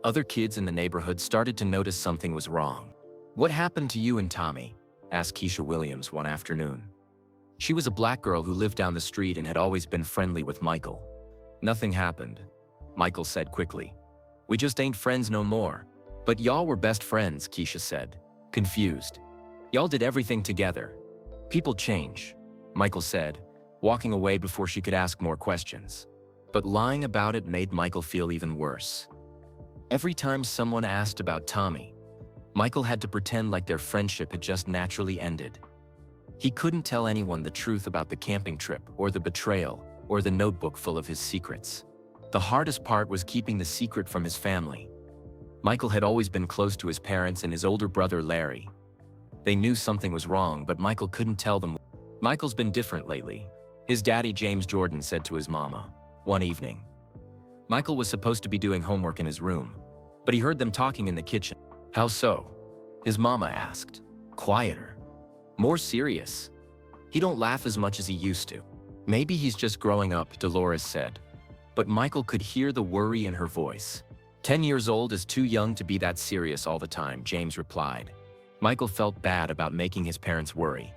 Other kids in the neighborhood started to notice something was wrong. "What happened to you and Tommy?" asked Keisha Williams one afternoon. She was a black girl who lived down the street and had always been friendly with Michael. "Nothing happened," Michael said quickly. "We just ain't friends no more." "But y'all were best friends," Keisha said, confused. "Y'all did everything together." "People change," Michael said, walking away before she could ask more questions. But lying about it made Michael feel even worse. Every time someone asked about Tommy, Michael had to pretend like their friendship had just naturally ended. He couldn't tell anyone the truth about the camping trip or the betrayal, or the notebook full of his secrets. The hardest part was keeping the secret from his family. Michael had always been close to his parents and his older brother Larry. They knew something was wrong, but Michael couldn't tell them. Michael's been different lately, his daddy James Jordan said to his mama one evening. Michael was supposed to be doing homework in his room, but he heard them talking in the kitchen. How so? His mama asked. Quieter. More serious. He don't laugh as much as he used to. Maybe he's just growing up, Dolores said. But Michael could hear the worry in her voice. 10 years old is too young to be that serious all the time, James replied. Michael felt bad about making his parents worry,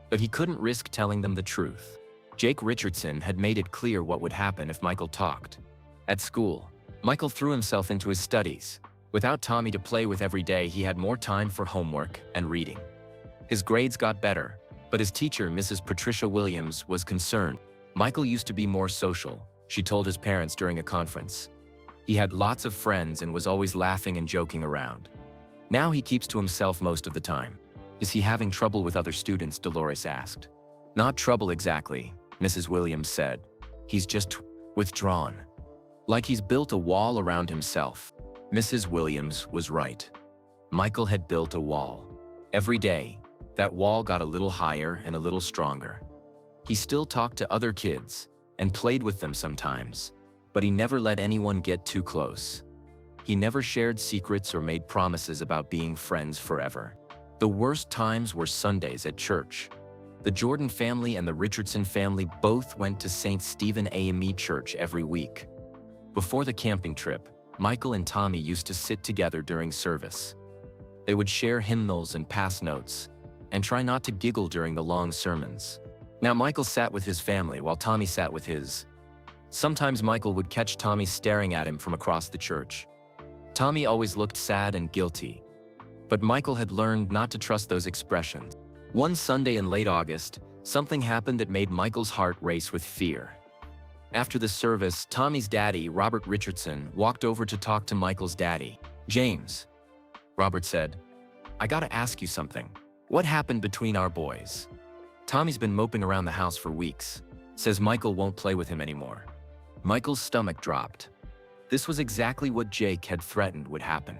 but he couldn't risk telling them the truth. Jake Richardson had made it clear what would happen if Michael talked. At school, Michael threw himself into his studies. Without Tommy to play with every day, he had more time for homework and reading. His grades got better, but his teacher, Mrs. Patricia Williams, was concerned. Michael used to be more social, she told his parents during a conference. He had lots of friends and was always laughing and joking around. Now he keeps to himself most of the time. Is he having trouble with other students? Dolores asked. Not trouble exactly, Mrs. Williams said. He's just withdrawn. Like he's built a wall around himself. Mrs. Williams was right. Michael had built a wall. Every day, that wall got a little higher and a little stronger. He still talked to other kids and played with them sometimes, but he never let anyone get too close. He never shared secrets or made promises about being friends forever. The worst times were Sundays at church. The Jordan family and the Richardson family both went to St. Stephen AME Church every week. Before the camping trip, Michael and Tommy used to sit together during service. They would share hymnals and pass notes, and try not to giggle during the long sermons. Now Michael sat with his family while Tommy sat with his. Sometimes Michael would catch Tommy staring at him from across the church. Tommy always looked sad and guilty, but Michael had learned not to trust those expressions. One Sunday in late August, something happened that made Michael's heart race with fear. After the service, Tommy's daddy, Robert Richardson, walked over to talk to Michael's daddy. James, Robert said, I gotta ask you something. What happened between our boys? Tommy's been moping around the house for weeks. Says Michael won't play with him anymore. Michael's stomach dropped. This was exactly what Jake had threatened would happen.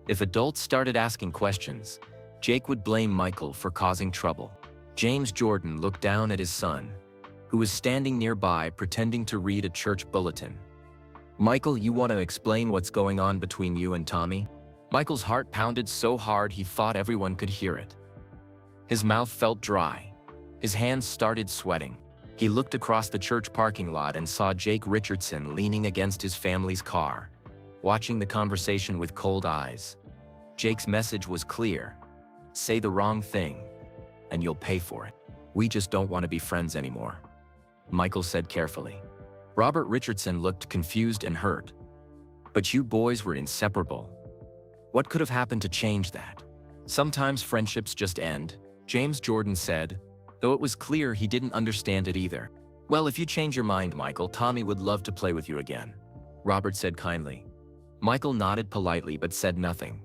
If adults started asking questions, Jake would blame Michael for causing trouble. James Jordan looked down at his son, who was standing nearby pretending to read a church bulletin. Michael, you want to explain what's going on between you and Tommy? Michael's heart pounded so hard he thought everyone could hear it. His mouth felt dry. His hands started sweating. He looked across the church parking lot and saw Jake Richardson leaning against his family's car, watching the conversation with cold eyes. Jake's message was clear. Say the wrong thing, and you'll pay for it. We just don't want to be friends anymore, Michael said carefully. Robert Richardson looked confused and hurt. But you boys were inseparable. What could have happened to change that? Sometimes friendships just end, James Jordan said, though it was clear he didn't understand it either. Well, if you change your mind, Michael, Tommy would love to play with you again, Robert said kindly. Michael nodded politely but said nothing.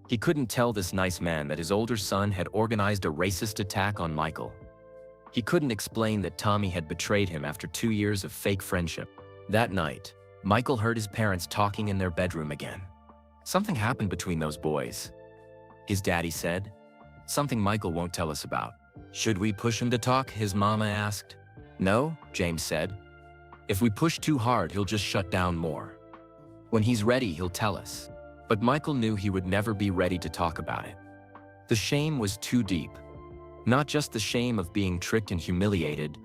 He couldn't tell this nice man that his older son had organized a racist attack on Michael. He couldn't explain that Tommy had betrayed him after 2 years of fake friendship. That night, Michael heard his parents talking in their bedroom again. Something happened between those boys, his daddy said. Something Michael won't tell us about. Should we push him to talk? His mama asked. No, James said. If we push too hard, he'll just shut down more. When he's ready, he'll tell us. But Michael knew he would never be ready to talk about it. The shame was too deep. Not just the shame of being tricked and humiliated,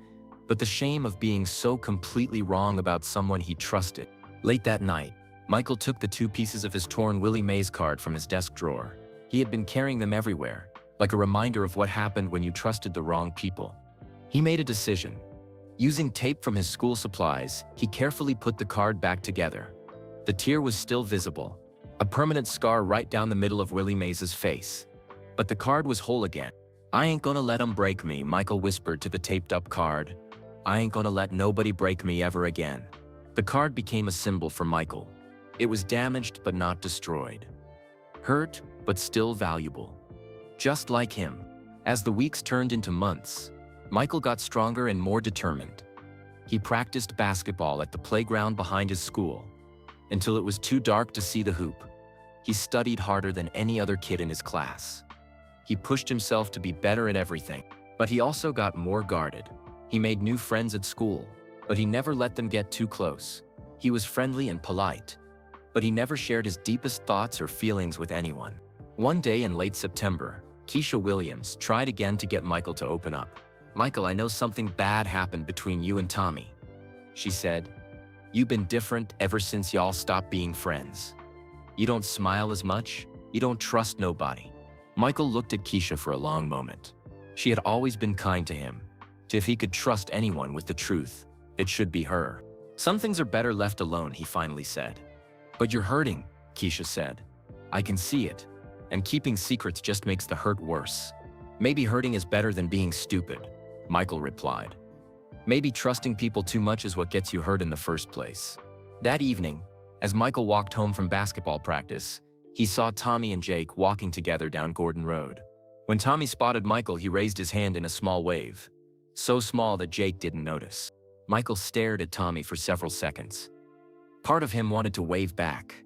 but the shame of being so completely wrong about someone he trusted. Late that night, Michael took the 2 pieces of his torn Willie Mays card from his desk drawer. He had been carrying them everywhere, like a reminder of what happened when you trusted the wrong people. He made a decision. Using tape from his school supplies, he carefully put the card back together. The tear was still visible, a permanent scar right down the middle of Willie Mays's face. But the card was whole again. I ain't gonna let 'em break me, Michael whispered to the taped-up card. I ain't gonna let nobody break me ever again. The card became a symbol for Michael. It was damaged but not destroyed. Hurt, but still valuable. Just like him. As the weeks turned into months, Michael got stronger and more determined. He practiced basketball at the playground behind his school until it was too dark to see the hoop. He studied harder than any other kid in his class. He pushed himself to be better at everything, but he also got more guarded. He made new friends at school, but he never let them get too close. He was friendly and polite, but he never shared his deepest thoughts or feelings with anyone. One day in late September, Keisha Williams tried again to get Michael to open up. "Michael, I know something bad happened between you and Tommy," she said. "You've been different ever since y'all stopped being friends. You don't smile as much. You don't trust nobody." Michael looked at Keisha for a long moment. She had always been kind to him. If he could trust anyone with the truth, it should be her. "Some things are better left alone," he finally said. "But you're hurting," Keisha said. "I can see it. And keeping secrets just makes the hurt worse." "Maybe hurting is better than being stupid," Michael replied. "Maybe trusting people too much is what gets you hurt in the first place." That evening, as Michael walked home from basketball practice, he saw Tommy and Jake walking together down Gordon Road. When Tommy spotted Michael, he raised his hand in a small wave. So small that Jake didn't notice. Michael stared at Tommy for several seconds. Part of him wanted to wave back.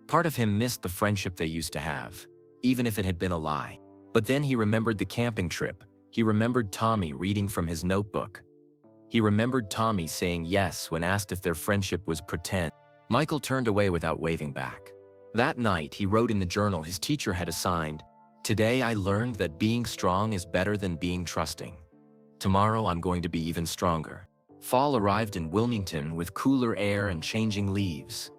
Part of him missed the friendship they used to have, even if it had been a lie. But then he remembered the camping trip. He remembered Tommy reading from his notebook. He remembered Tommy saying yes when asked if their friendship was pretend. Michael turned away without waving back. That night, he wrote in the journal his teacher had assigned, "Today I learned that being strong is better than being trusting. Tomorrow I'm going to be even stronger." Fall arrived in Wilmington with cooler air and changing leaves.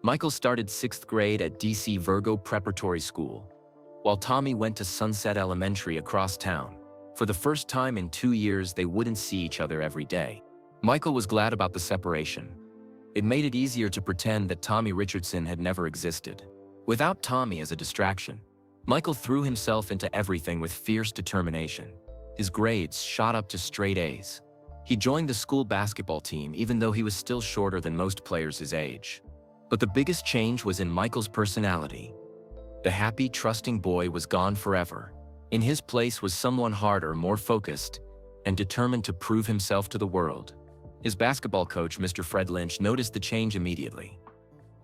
Michael started 6th grade at DC Virgo Preparatory School, while Tommy went to Sunset Elementary across town. For the first time in 2 years, they wouldn't see each other every day. Michael was glad about the separation. It made it easier to pretend that Tommy Richardson had never existed. Without Tommy as a distraction, Michael threw himself into everything with fierce determination. His grades shot up to straight A's. He joined the school basketball team even though he was still shorter than most players his age. But the biggest change was in Michael's personality. The happy, trusting boy was gone forever. In his place was someone harder, more focused, and determined to prove himself to the world. His basketball coach, Mr. Fred Lynch, noticed the change immediately.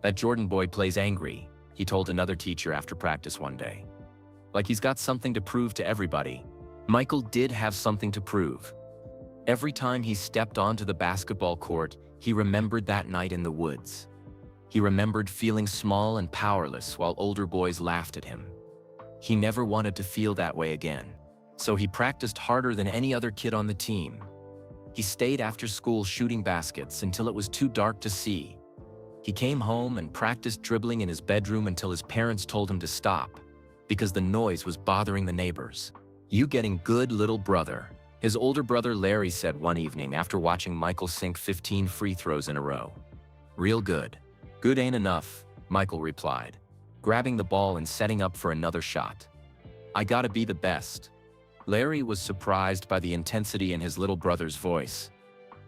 "That Jordan boy plays angry," he told another teacher after practice one day. "Like he's got something to prove to everybody." Michael did have something to prove. Every time he stepped onto the basketball court, he remembered that night in the woods. He remembered feeling small and powerless while older boys laughed at him. He never wanted to feel that way again. So he practiced harder than any other kid on the team. He stayed after school shooting baskets until it was too dark to see. He came home and practiced dribbling in his bedroom until his parents told him to stop, because the noise was bothering the neighbors. "You getting good, little brother," his older brother Larry said one evening after watching Michael sink 15 free throws in a row. "Real good." "Good ain't enough," Michael replied, grabbing the ball and setting up for another shot. "I gotta be the best." Larry was surprised by the intensity in his little brother's voice.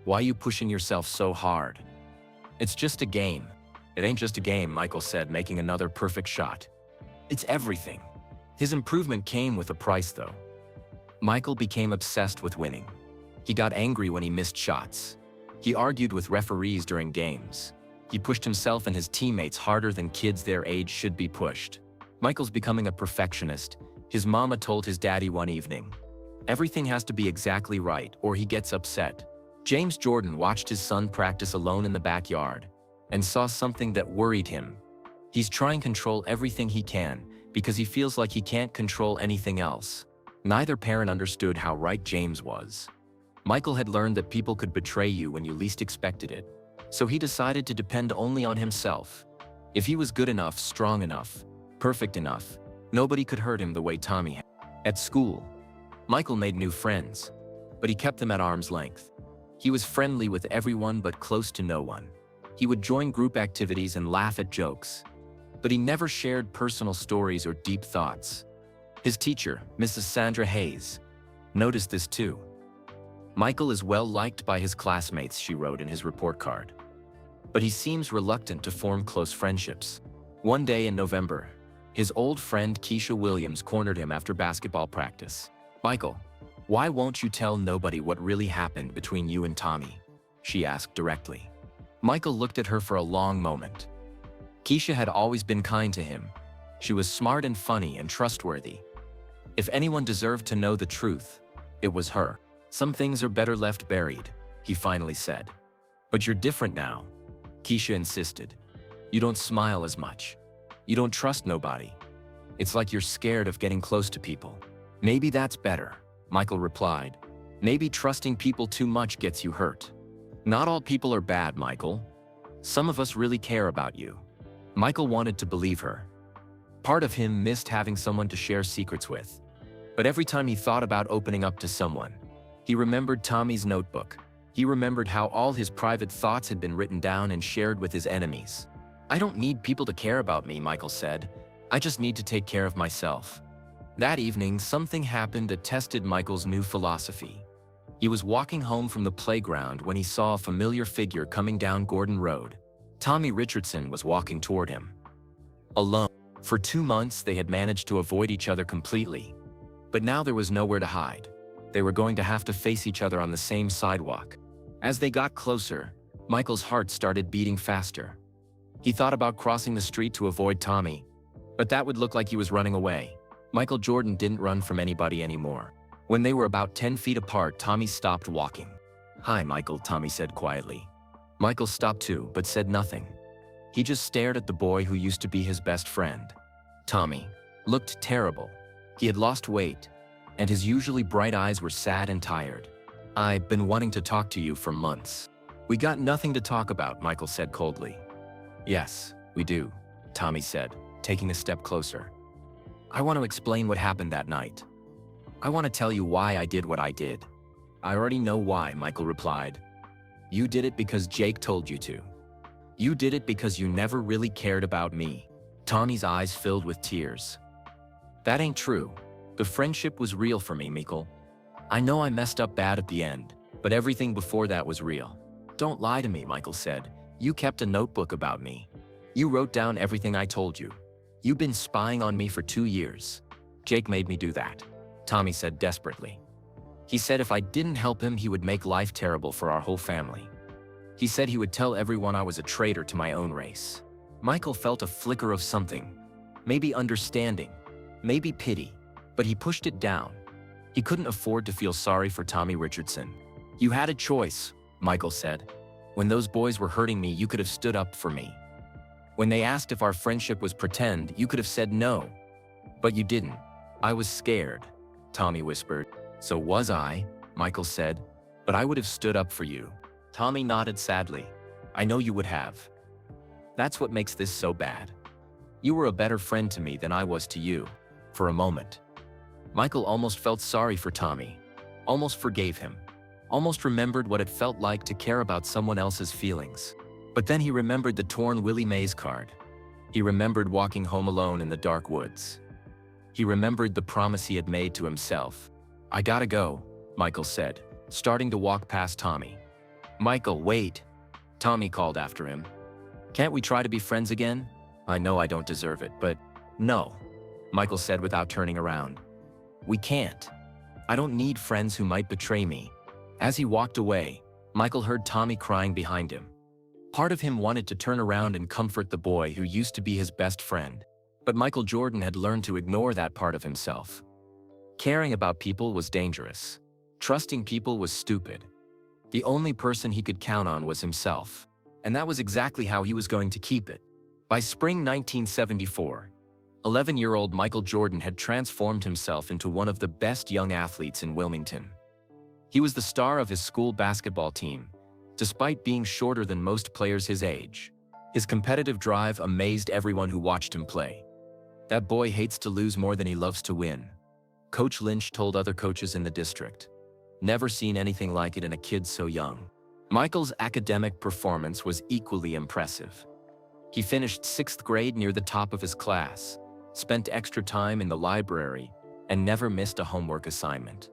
"Why you pushing yourself so hard?" "It's just a game." "It ain't just a game," Michael said, making another perfect shot. "It's everything." His improvement came with a price, though. Michael became obsessed with winning. He got angry when he missed shots. He argued with referees during games. He pushed himself and his teammates harder than kids their age should be pushed. Michael's becoming a perfectionist. His mama told his daddy one evening, "Everything has to be exactly right or he gets upset." James Jordan watched his son practice alone in the backyard and saw something that worried him. He's trying to control everything he can because he feels like he can't control anything else. Neither parent understood how right James was. Michael had learned that people could betray you when you least expected it, so he decided to depend only on himself. If he was good enough, strong enough, perfect enough, nobody could hurt him the way Tommy had. At school, Michael made new friends, but he kept them at arm's length. He was friendly with everyone but close to no one. He would join group activities and laugh at jokes, but he never shared personal stories or deep thoughts. His teacher, Mrs. Sandra Hayes, noticed this too. "Michael is well liked by his classmates," she wrote in his report card, "but he seems reluctant to form close friendships." One day in November, his old friend Keisha Williams cornered him after basketball practice. "Michael, why won't you tell nobody what really happened between you and Tommy?" she asked directly. Michael looked at her for a long moment. Keisha had always been kind to him. She was smart and funny and trustworthy. If anyone deserved to know the truth, it was her. Some things are better left buried, he finally said. But you're different now, Keisha insisted. You don't smile as much. You don't trust nobody. It's like you're scared of getting close to people. Maybe that's better, Michael replied. Maybe trusting people too much gets you hurt. Not all people are bad, Michael. Some of us really care about you. Michael wanted to believe her. Part of him missed having someone to share secrets with. But every time he thought about opening up to someone, he remembered Tommy's notebook. He remembered how all his private thoughts had been written down and shared with his enemies. I don't need people to care about me, Michael said. I just need to take care of myself. That evening, something happened that tested Michael's new philosophy. He was walking home from the playground when he saw a familiar figure coming down Gordon Road. Tommy Richardson was walking toward him. Alone. For 2 months, they had managed to avoid each other completely. But now there was nowhere to hide. They were going to have to face each other on the same sidewalk. As they got closer, Michael's heart started beating faster. He thought about crossing the street to avoid Tommy, but that would look like he was running away. Michael Jordan didn't run from anybody anymore. When they were about 10 feet apart, Tommy stopped walking. "Hi, Michael," Tommy said quietly. Michael stopped too, but said nothing. He just stared at the boy who used to be his best friend. Tommy looked terrible. He had lost weight, and his usually bright eyes were sad and tired. "I've been wanting to talk to you for months." "We got nothing to talk about," Michael said coldly. "Yes, we do," Tommy said, taking a step closer. "I want to explain what happened that night. I want to tell you why I did what I did." "I already know why," Michael replied. "You did it because Jake told you to. You did it because you never really cared about me." Tommy's eyes filled with tears. "That ain't true. The friendship was real for me, Michael. I know I messed up bad at the end, but everything before that was real." "Don't lie to me," Michael said. "You kept a notebook about me. You wrote down everything I told you. You've been spying on me for 2 years. Jake made me do that," Tommy said desperately. "He said if I didn't help him, he would make life terrible for our whole family. He said he would tell everyone I was a traitor to my own race." Michael felt a flicker of something. Maybe understanding, maybe pity, but he pushed it down. He couldn't afford to feel sorry for Tommy Richardson. "You had a choice," Michael said. "When those boys were hurting me, you could have stood up for me. When they asked if our friendship was pretend, you could have said no. But you didn't." "I was scared," Tommy whispered. "So was I," Michael said. "But I would have stood up for you." Tommy nodded sadly. "I know you would have. That's what makes this so bad. You were a better friend to me than I was to you." For a moment, Michael almost felt sorry for Tommy, almost forgave him, almost remembered what it felt like to care about someone else's feelings. But then he remembered the torn Willie Mays card. He remembered walking home alone in the dark woods. He remembered the promise he had made to himself. "I gotta go," Michael said, starting to walk past Tommy. "Michael, wait," Tommy called after him. "Can't we try to be friends again? I know I don't deserve it, but..." "No," Michael said without turning around. "We can't. I don't need friends who might betray me." As he walked away, Michael heard Tommy crying behind him. Part of him wanted to turn around and comfort the boy who used to be his best friend. But Michael Jordan had learned to ignore that part of himself. Caring about people was dangerous. Trusting people was stupid. The only person he could count on was himself. And that was exactly how he was going to keep it. By spring 1974, 11-year-old Michael Jordan had transformed himself into one of the best young athletes in Wilmington. He was the star of his school basketball team, despite being shorter than most players his age. His competitive drive amazed everyone who watched him play. "That boy hates to lose more than he loves to win," Coach Lynch told other coaches in the district. "Never seen anything like it in a kid so young." Michael's academic performance was equally impressive. He finished 6th grade near the top of his class, spent extra time in the library, and never missed a homework assignment.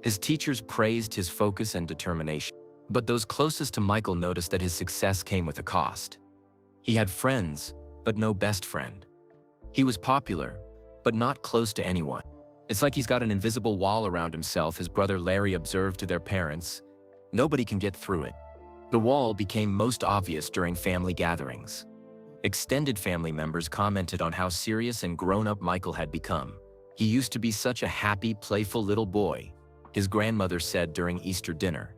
His teachers praised his focus and determination. But those closest to Michael noticed that his success came with a cost. He had friends, but no best friend. He was popular, but not close to anyone. "It's like he's got an invisible wall around himself," his brother Larry observed to their parents. "Nobody can get through it." The wall became most obvious during family gatherings. Extended family members commented on how serious and grown-up Michael had become. "He used to be such a happy, playful little boy," his grandmother said during Easter dinner.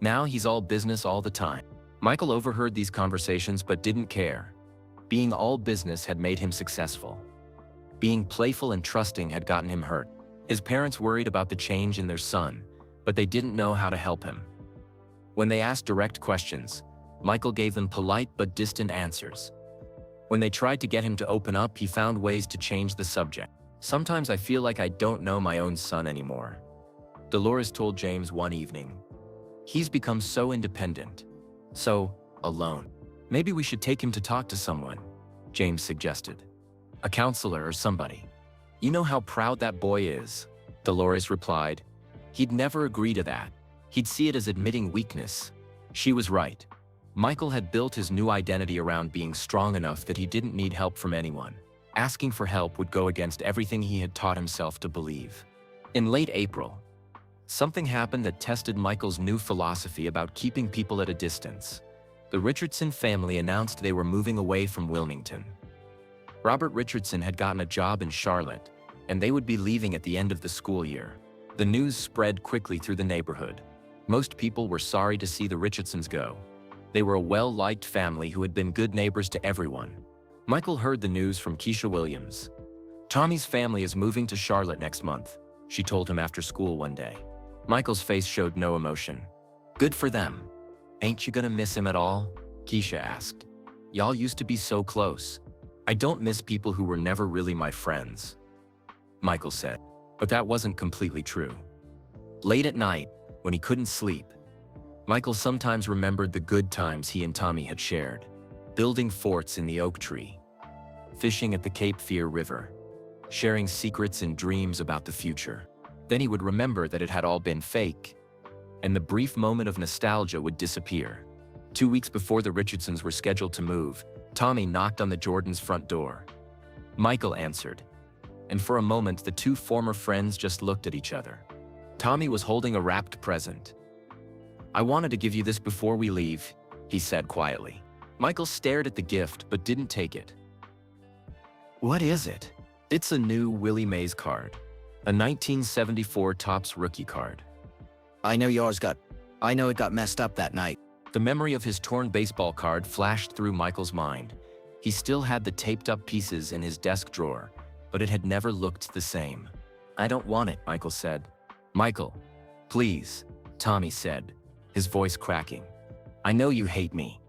"Now he's all business all the time." Michael overheard these conversations but didn't care. Being all business had made him successful. Being playful and trusting had gotten him hurt. His parents worried about the change in their son, but they didn't know how to help him. When they asked direct questions, Michael gave them polite but distant answers. When they tried to get him to open up, he found ways to change the subject. "Sometimes I feel like I don't know my own son anymore," Dolores told James one evening. "He's become so independent, so alone. Maybe we should take him to talk to someone," James suggested. "A counselor or somebody. You know how proud that boy is," Dolores replied. "He'd never agree to that. He'd see it as admitting weakness." She was right. Michael had built his new identity around being strong enough that he didn't need help from anyone. Asking for help would go against everything he had taught himself to believe. In late April, something happened that tested Michael's new philosophy about keeping people at a distance. The Richardson family announced they were moving away from Wilmington. Robert Richardson had gotten a job in Charlotte, and they would be leaving at the end of the school year. The news spread quickly through the neighborhood. Most people were sorry to see the Richardsons go. They were a well-liked family who had been good neighbors to everyone. Michael heard the news from Keisha Williams. "Tommy's family is moving to Charlotte next month," she told him after school one day. Michael's face showed no emotion. "Good for them. Ain't you gonna miss him at all?" Keisha asked. "Y'all used to be so close." "I don't miss people who were never really my friends," Michael said. But that wasn't completely true. Late at night, when he couldn't sleep, Michael sometimes remembered the good times he and Tommy had shared. Building forts in the oak tree, fishing at the Cape Fear River, sharing secrets and dreams about the future. Then he would remember that it had all been fake, and the brief moment of nostalgia would disappear. 2 weeks before the Richardsons were scheduled to move, Tommy knocked on the Jordans' front door. Michael answered, and for a moment the two former friends just looked at each other. Tommy was holding a wrapped present. "I wanted to give you this before we leave," he said quietly. Michael stared at the gift but didn't take it. "What is it?" "It's a new Willie Mays card. A 1974 Topps rookie card." I know it got messed up that night." The memory of his torn baseball card flashed through Michael's mind. He still had the taped-up pieces in his desk drawer, but it had never looked the same. "I don't want it," Michael said. "Michael, please," Tommy said, his voice cracking. "I know you hate me.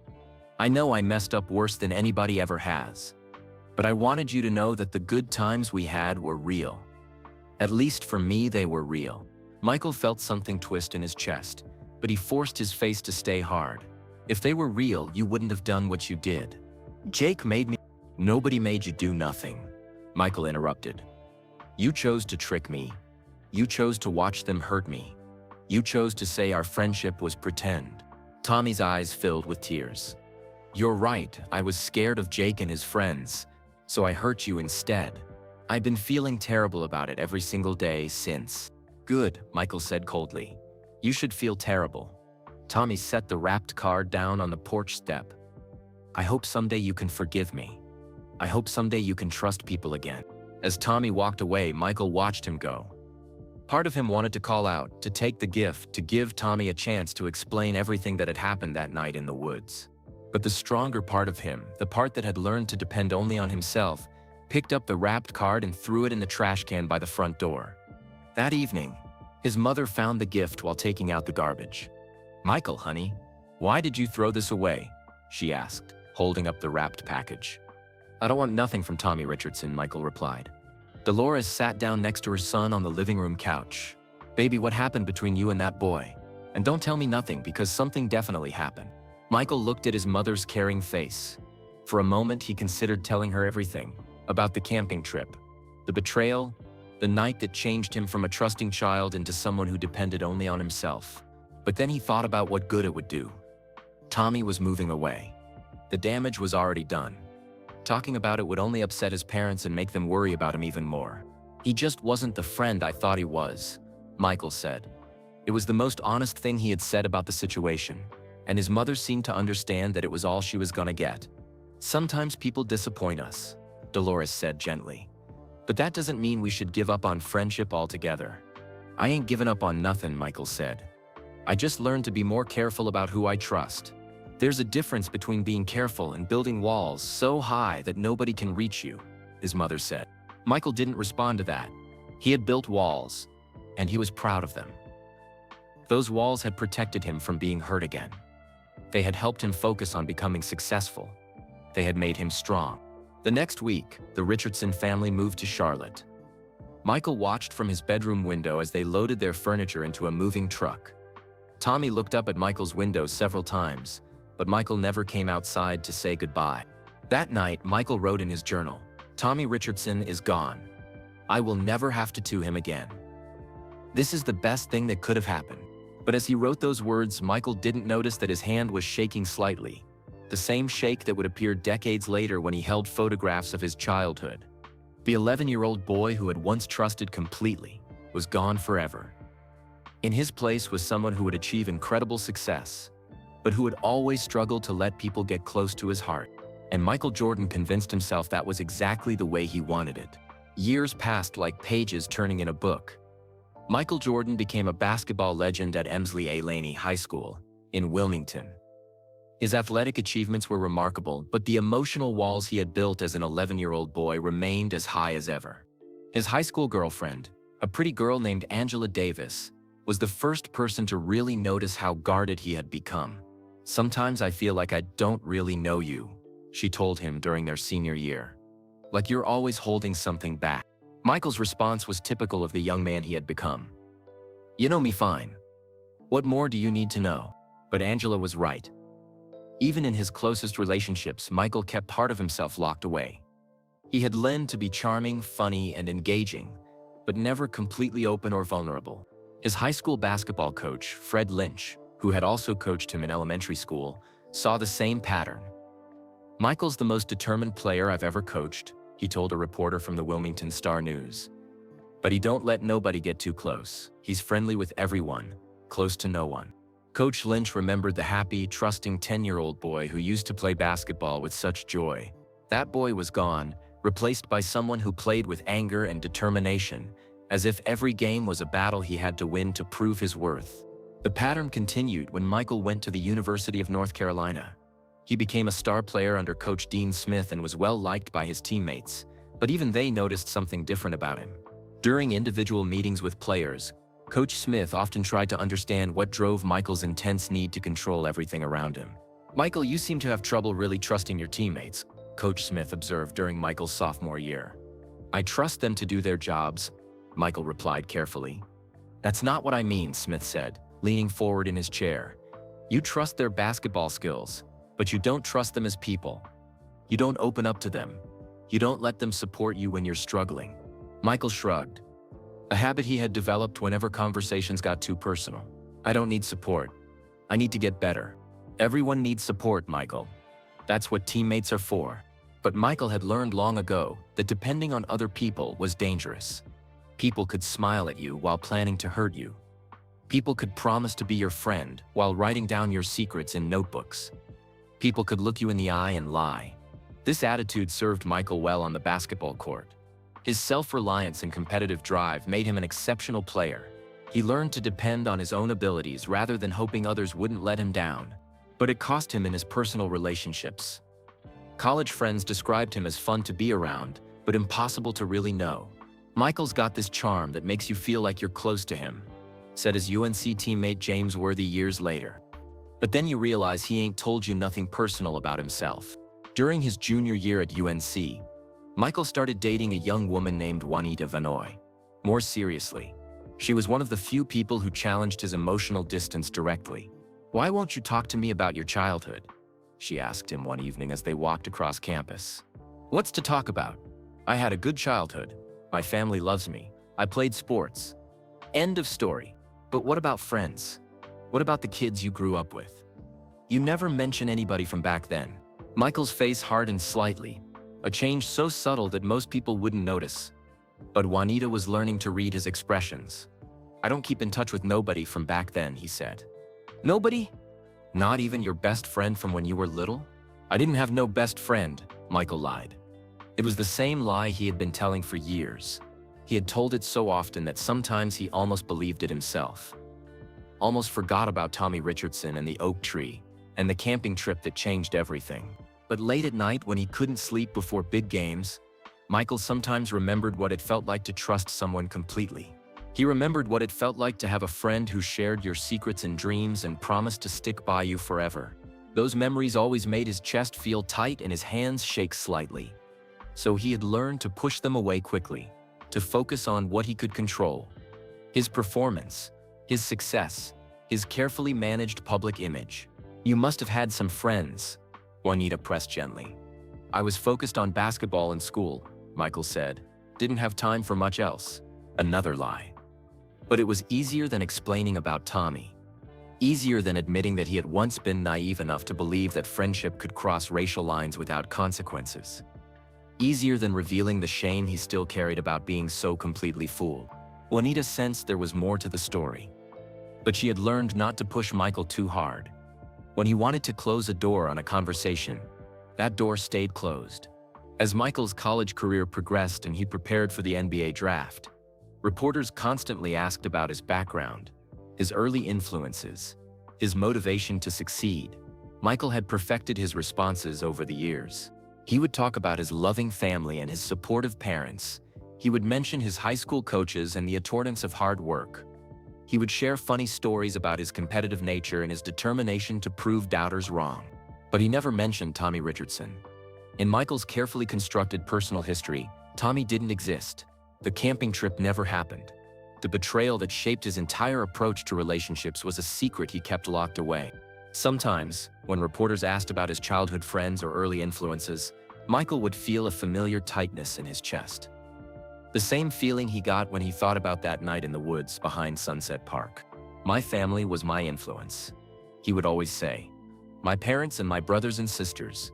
I know I messed up worse than anybody ever has. But I wanted you to know that the good times we had were real. At least for me, they were real." Michael felt something twist in his chest, but he forced his face to stay hard. "If they were real, you wouldn't have done what you did. Jake made me." "Nobody made you do nothing," Michael interrupted. "You chose to trick me. You chose to watch them hurt me. You chose to say our friendship was pretend." Tommy's eyes filled with tears. "You're right, I was scared of Jake and his friends, so I hurt you instead. I've been feeling terrible about it every single day since." "Good," Michael said coldly. "You should feel terrible." Tommy set the wrapped card down on the porch step. "I hope someday you can forgive me. I hope someday you can trust people again." As Tommy walked away, Michael watched him go. Part of him wanted to call out, to take the gift, to give Tommy a chance to explain everything that had happened that night in the woods. But the stronger part of him, the part that had learned to depend only on himself, picked up the wrapped card and threw it in the trash can by the front door. That evening, his mother found the gift while taking out the garbage. "Michael, honey, why did you throw this away?" she asked, holding up the wrapped package. "I don't want nothing from Tommy Richardson," Michael replied. Dolores sat down next to her son on the living room couch. "Baby, what happened between you and that boy? And don't tell me nothing, because something definitely happened." Michael looked at his mother's caring face. For a moment, he considered telling her everything, about the camping trip, the betrayal, the night that changed him from a trusting child into someone who depended only on himself. But then he thought about what good it would do. Tommy was moving away. The damage was already done. Talking about it would only upset his parents and make them worry about him even more. "He just wasn't the friend I thought he was," Michael said. It was the most honest thing he had said about the situation, and his mother seemed to understand that it was all she was gonna get. "Sometimes people disappoint us," Dolores said gently. "But that doesn't mean we should give up on friendship altogether." "I ain't giving up on nothing," Michael said. "I just learned to be more careful about who I trust. There's a difference between being careful and building walls so high that nobody can reach you," his mother said. Michael didn't respond to that. He had built walls, and he was proud of them. Those walls had protected him from being hurt again. They had helped him focus on becoming successful. They had made him strong. The next week, the Richardson family moved to Charlotte. Michael watched from his bedroom window as they loaded their furniture into a moving truck. Tommy looked up at Michael's window several times, but Michael never came outside to say goodbye. That night, Michael wrote in his journal, "Tommy Richardson is gone. I will never have to him again. This is the best thing that could have happened." But as he wrote those words, Michael didn't notice that his hand was shaking slightly, the same shake that would appear decades later when he held photographs of his childhood. The 11-year-old boy who had once trusted completely was gone forever. In his place was someone who would achieve incredible success, but who would always struggle to let people get close to his heart. And Michael Jordan convinced himself that was exactly the way he wanted it. Years passed like pages turning in a book. Michael Jordan became a basketball legend at Emsley A. Laney High School in Wilmington. His athletic achievements were remarkable, but the emotional walls he had built as an 11-year-old boy remained as high as ever. His high school girlfriend, a pretty girl named Angela Davis, was the first person to really notice how guarded he had become. "Sometimes I feel like I don't really know you," she told him during their senior year. "Like you're always holding something back." Michael's response was typical of the young man he had become. "You know me fine. What more do you need to know?" But Angela was right. Even in his closest relationships, Michael kept part of himself locked away. He had learned to be charming, funny, and engaging, but never completely open or vulnerable. His high school basketball coach, Fred Lynch, who had also coached him in elementary school, saw the same pattern. "Michael's the most determined player I've ever coached," he told a reporter from the Wilmington Star-News. "But he don't let nobody get too close. He's friendly with everyone, close to no one." Coach Lynch remembered the happy, trusting 10-year-old boy who used to play basketball with such joy. That boy was gone, replaced by someone who played with anger and determination, as if every game was a battle he had to win to prove his worth. The pattern continued when Michael went to the University of North Carolina. He became a star player under Coach Dean Smith and was well liked by his teammates, but even they noticed something different about him. During individual meetings with players, Coach Smith often tried to understand what drove Michael's intense need to control everything around him. "Michael, you seem to have trouble really trusting your teammates," Coach Smith observed during Michael's sophomore year. "I trust them to do their jobs," Michael replied carefully. "That's not what I mean," Smith said, leaning forward in his chair. "You trust their basketball skills, but you don't trust them as people. You don't open up to them. You don't let them support you when you're struggling." Michael shrugged, a habit he had developed whenever conversations got too personal. "I don't need support. I need to get better." "Everyone needs support, Michael. That's what teammates are for." But Michael had learned long ago that depending on other people was dangerous. People could smile at you while planning to hurt you. People could promise to be your friend while writing down your secrets in notebooks. People could look you in the eye and lie. This attitude served Michael well on the basketball court. His self-reliance and competitive drive made him an exceptional player. He learned to depend on his own abilities rather than hoping others wouldn't let him down. But it cost him in his personal relationships. College friends described him as fun to be around, but impossible to really know. "Michael's got this charm that makes you feel like you're close to him," said his UNC teammate James Worthy years later. But then you realize he ain't told you nothing personal about himself. During his junior year at UNC, Michael started dating a young woman named Juanita Vanoy. More seriously, she was one of the few people who challenged his emotional distance directly. "Why won't you talk to me about your childhood?" she asked him one evening as they walked across campus. "What's to talk about? I had a good childhood. My family loves me. I played sports. End of story. But what about friends? What about the kids you grew up with? You never mention anybody from back then." Michael's face hardened slightly, a change so subtle that most people wouldn't notice. But Juanita was learning to read his expressions. "I don't keep in touch with nobody from back then," he said. "Nobody?" Not even your best friend from when you were little? I didn't have no best friend, Michael lied. It was the same lie he had been telling for years. He had told it so often that sometimes he almost believed it himself. Almost forgot about Tommy Richardson and the oak tree, and the camping trip that changed everything. But late at night when he couldn't sleep before big games, Michael sometimes remembered what it felt like to trust someone completely. He remembered what it felt like to have a friend who shared your secrets and dreams and promised to stick by you forever. Those memories always made his chest feel tight and his hands shake slightly. So he had learned to push them away quickly, to focus on what he could control. His performance, his success, his carefully managed public image. You must have had some friends, Juanita pressed gently. I was focused on basketball in school, Michael said. Didn't have time for much else. Another lie. But it was easier than explaining about Tommy. Easier than admitting that he had once been naive enough to believe that friendship could cross racial lines without consequences. Easier than revealing the shame he still carried about being so completely fooled. Juanita sensed there was more to the story. But she had learned not to push Michael too hard. When he wanted to close a door on a conversation, that door stayed closed. As Michael's college career progressed and he prepared for the NBA draft, reporters constantly asked about his background, his early influences, his motivation to succeed. Michael had perfected his responses over the years. He would talk about his loving family and his supportive parents. He would mention his high school coaches and the importance of hard work. He would share funny stories about his competitive nature and his determination to prove doubters wrong. But he never mentioned Tommy Richardson. In Michael's carefully constructed personal history, Tommy didn't exist. The camping trip never happened. The betrayal that shaped his entire approach to relationships was a secret he kept locked away. Sometimes, when reporters asked about his childhood friends or early influences, Michael would feel a familiar tightness in his chest. The same feeling he got when he thought about that night in the woods behind Sunset Park. My family was my influence, he would always say. My parents and my brothers and sisters.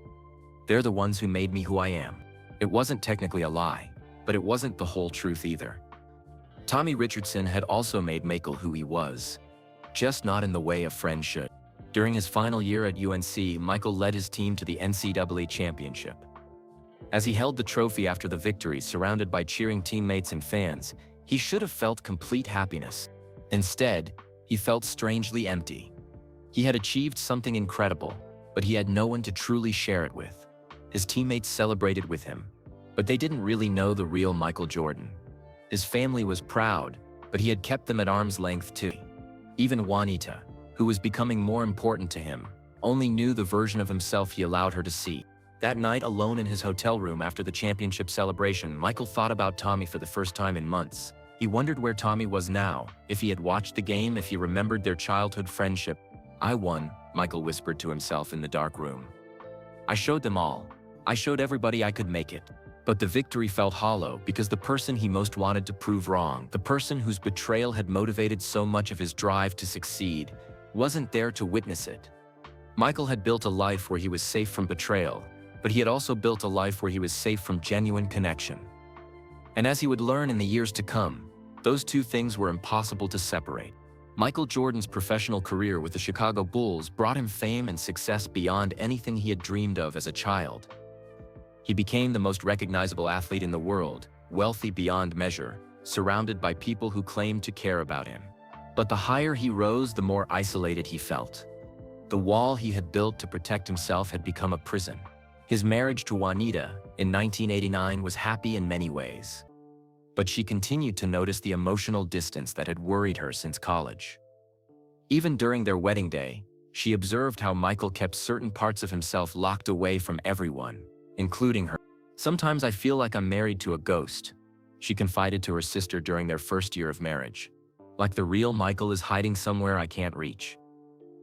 They're the ones who made me who I am. It wasn't technically a lie, but it wasn't the whole truth either. Tommy Richardson had also made Michael who he was, just not in the way a friend should. During his final year at UNC, Michael led his team to the NCAA championship. As he held the trophy after the victory, surrounded by cheering teammates and fans, he should have felt complete happiness. Instead, he felt strangely empty. He had achieved something incredible, but he had no one to truly share it with. His teammates celebrated with him, but they didn't really know the real Michael Jordan. His family was proud, but he had kept them at arm's length too. Even Juanita, who was becoming more important to him, only knew the version of himself he allowed her to see. That night, alone in his hotel room after the championship celebration, Michael thought about Tommy for the first time in months. He wondered where Tommy was now, if he had watched the game, if he remembered their childhood friendship. I won, Michael whispered to himself in the dark room. I showed them all. I showed everybody I could make it. But the victory felt hollow because the person he most wanted to prove wrong, the person whose betrayal had motivated so much of his drive to succeed, wasn't there to witness it. Michael had built a life where he was safe from betrayal, but he had also built a life where he was safe from genuine connection. And as he would learn in the years to come, those two things were impossible to separate. Michael Jordan's professional career with the Chicago Bulls brought him fame and success beyond anything he had dreamed of as a child. He became the most recognizable athlete in the world, wealthy beyond measure, surrounded by people who claimed to care about him. But the higher he rose, the more isolated he felt. The wall he had built to protect himself had become a prison. His marriage to Juanita in 1989 was happy in many ways. But she continued to notice the emotional distance that had worried her since college. Even during their wedding day, she observed how Michael kept certain parts of himself locked away from everyone, including her. Sometimes I feel like I'm married to a ghost, she confided to her sister during their first year of marriage. Like the real Michael is hiding somewhere I can't reach.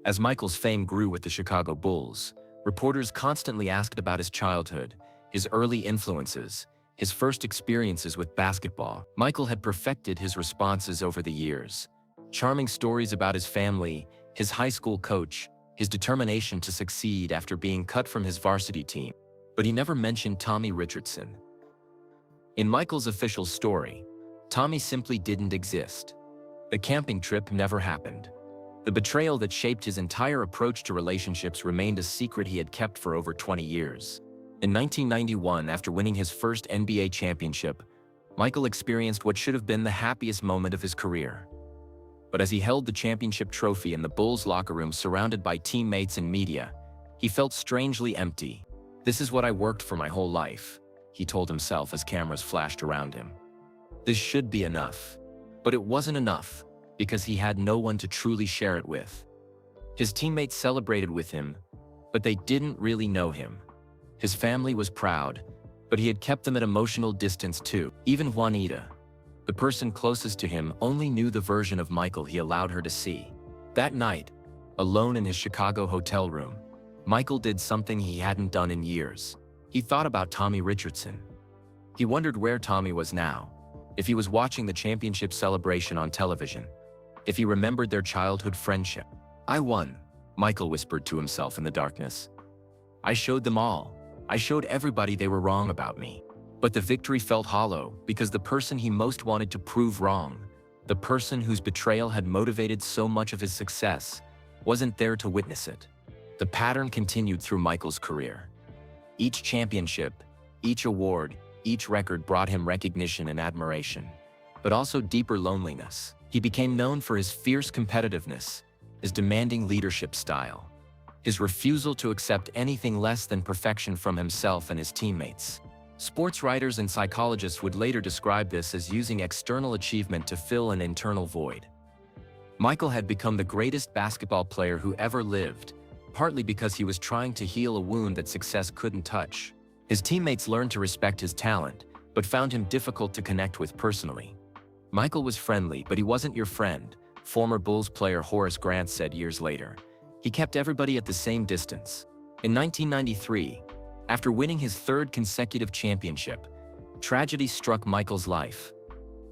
As Michael's fame grew with the Chicago Bulls, reporters constantly asked about his childhood, his early influences, his first experiences with basketball. Michael had perfected his responses over the years. Charming stories about his family, his high school coach, his determination to succeed after being cut from his varsity team. But he never mentioned Tommy Richardson. In Michael's official story, Tommy simply didn't exist. The camping trip never happened. The betrayal that shaped his entire approach to relationships remained a secret he had kept for over 20 years. In 1991, after winning his first NBA championship, Michael experienced what should have been the happiest moment of his career. But as he held the championship trophy in the Bulls locker room surrounded by teammates and media, he felt strangely empty. "This is what I worked for my whole life," he told himself as cameras flashed around him. "This should be enough." But it wasn't enough, because he had no one to truly share it with. His teammates celebrated with him, but they didn't really know him. His family was proud, but he had kept them at emotional distance too. Even Juanita, the person closest to him, only knew the version of Michael he allowed her to see. That night, alone in his Chicago hotel room, Michael did something he hadn't done in years. He thought about Tommy Richardson. He wondered where Tommy was now, if he was watching the championship celebration on television, if he remembered their childhood friendship. "I won," Michael whispered to himself in the darkness. "I showed them all. I showed everybody they were wrong about me." But the victory felt hollow because the person he most wanted to prove wrong, the person whose betrayal had motivated so much of his success, wasn't there to witness it. The pattern continued through Michael's career. Each championship, each award, each record brought him recognition and admiration, but also deeper loneliness. He became known for his fierce competitiveness, his demanding leadership style, his refusal to accept anything less than perfection from himself and his teammates. Sports writers and psychologists would later describe this as using external achievement to fill an internal void. Michael had become the greatest basketball player who ever lived, partly because he was trying to heal a wound that success couldn't touch. His teammates learned to respect his talent, but found him difficult to connect with personally. "Michael was friendly, but he wasn't your friend," former Bulls player Horace Grant said years later. "He kept everybody at the same distance." In 1993, after winning his third consecutive championship, tragedy struck Michael's life.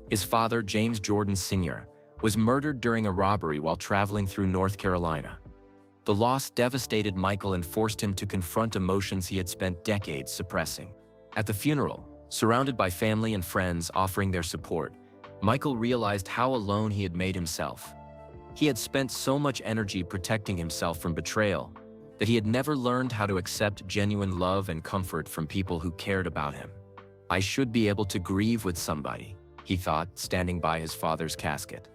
His father, James Jordan Sr., was murdered during a robbery while traveling through North Carolina. The loss devastated Michael and forced him to confront emotions he had spent decades suppressing. At the funeral, surrounded by family and friends offering their support, Michael realized how alone he had made himself. He had spent so much energy protecting himself from betrayal that he had never learned how to accept genuine love and comfort from people who cared about him. "I should be able to grieve with somebody," he thought, standing by his father's casket.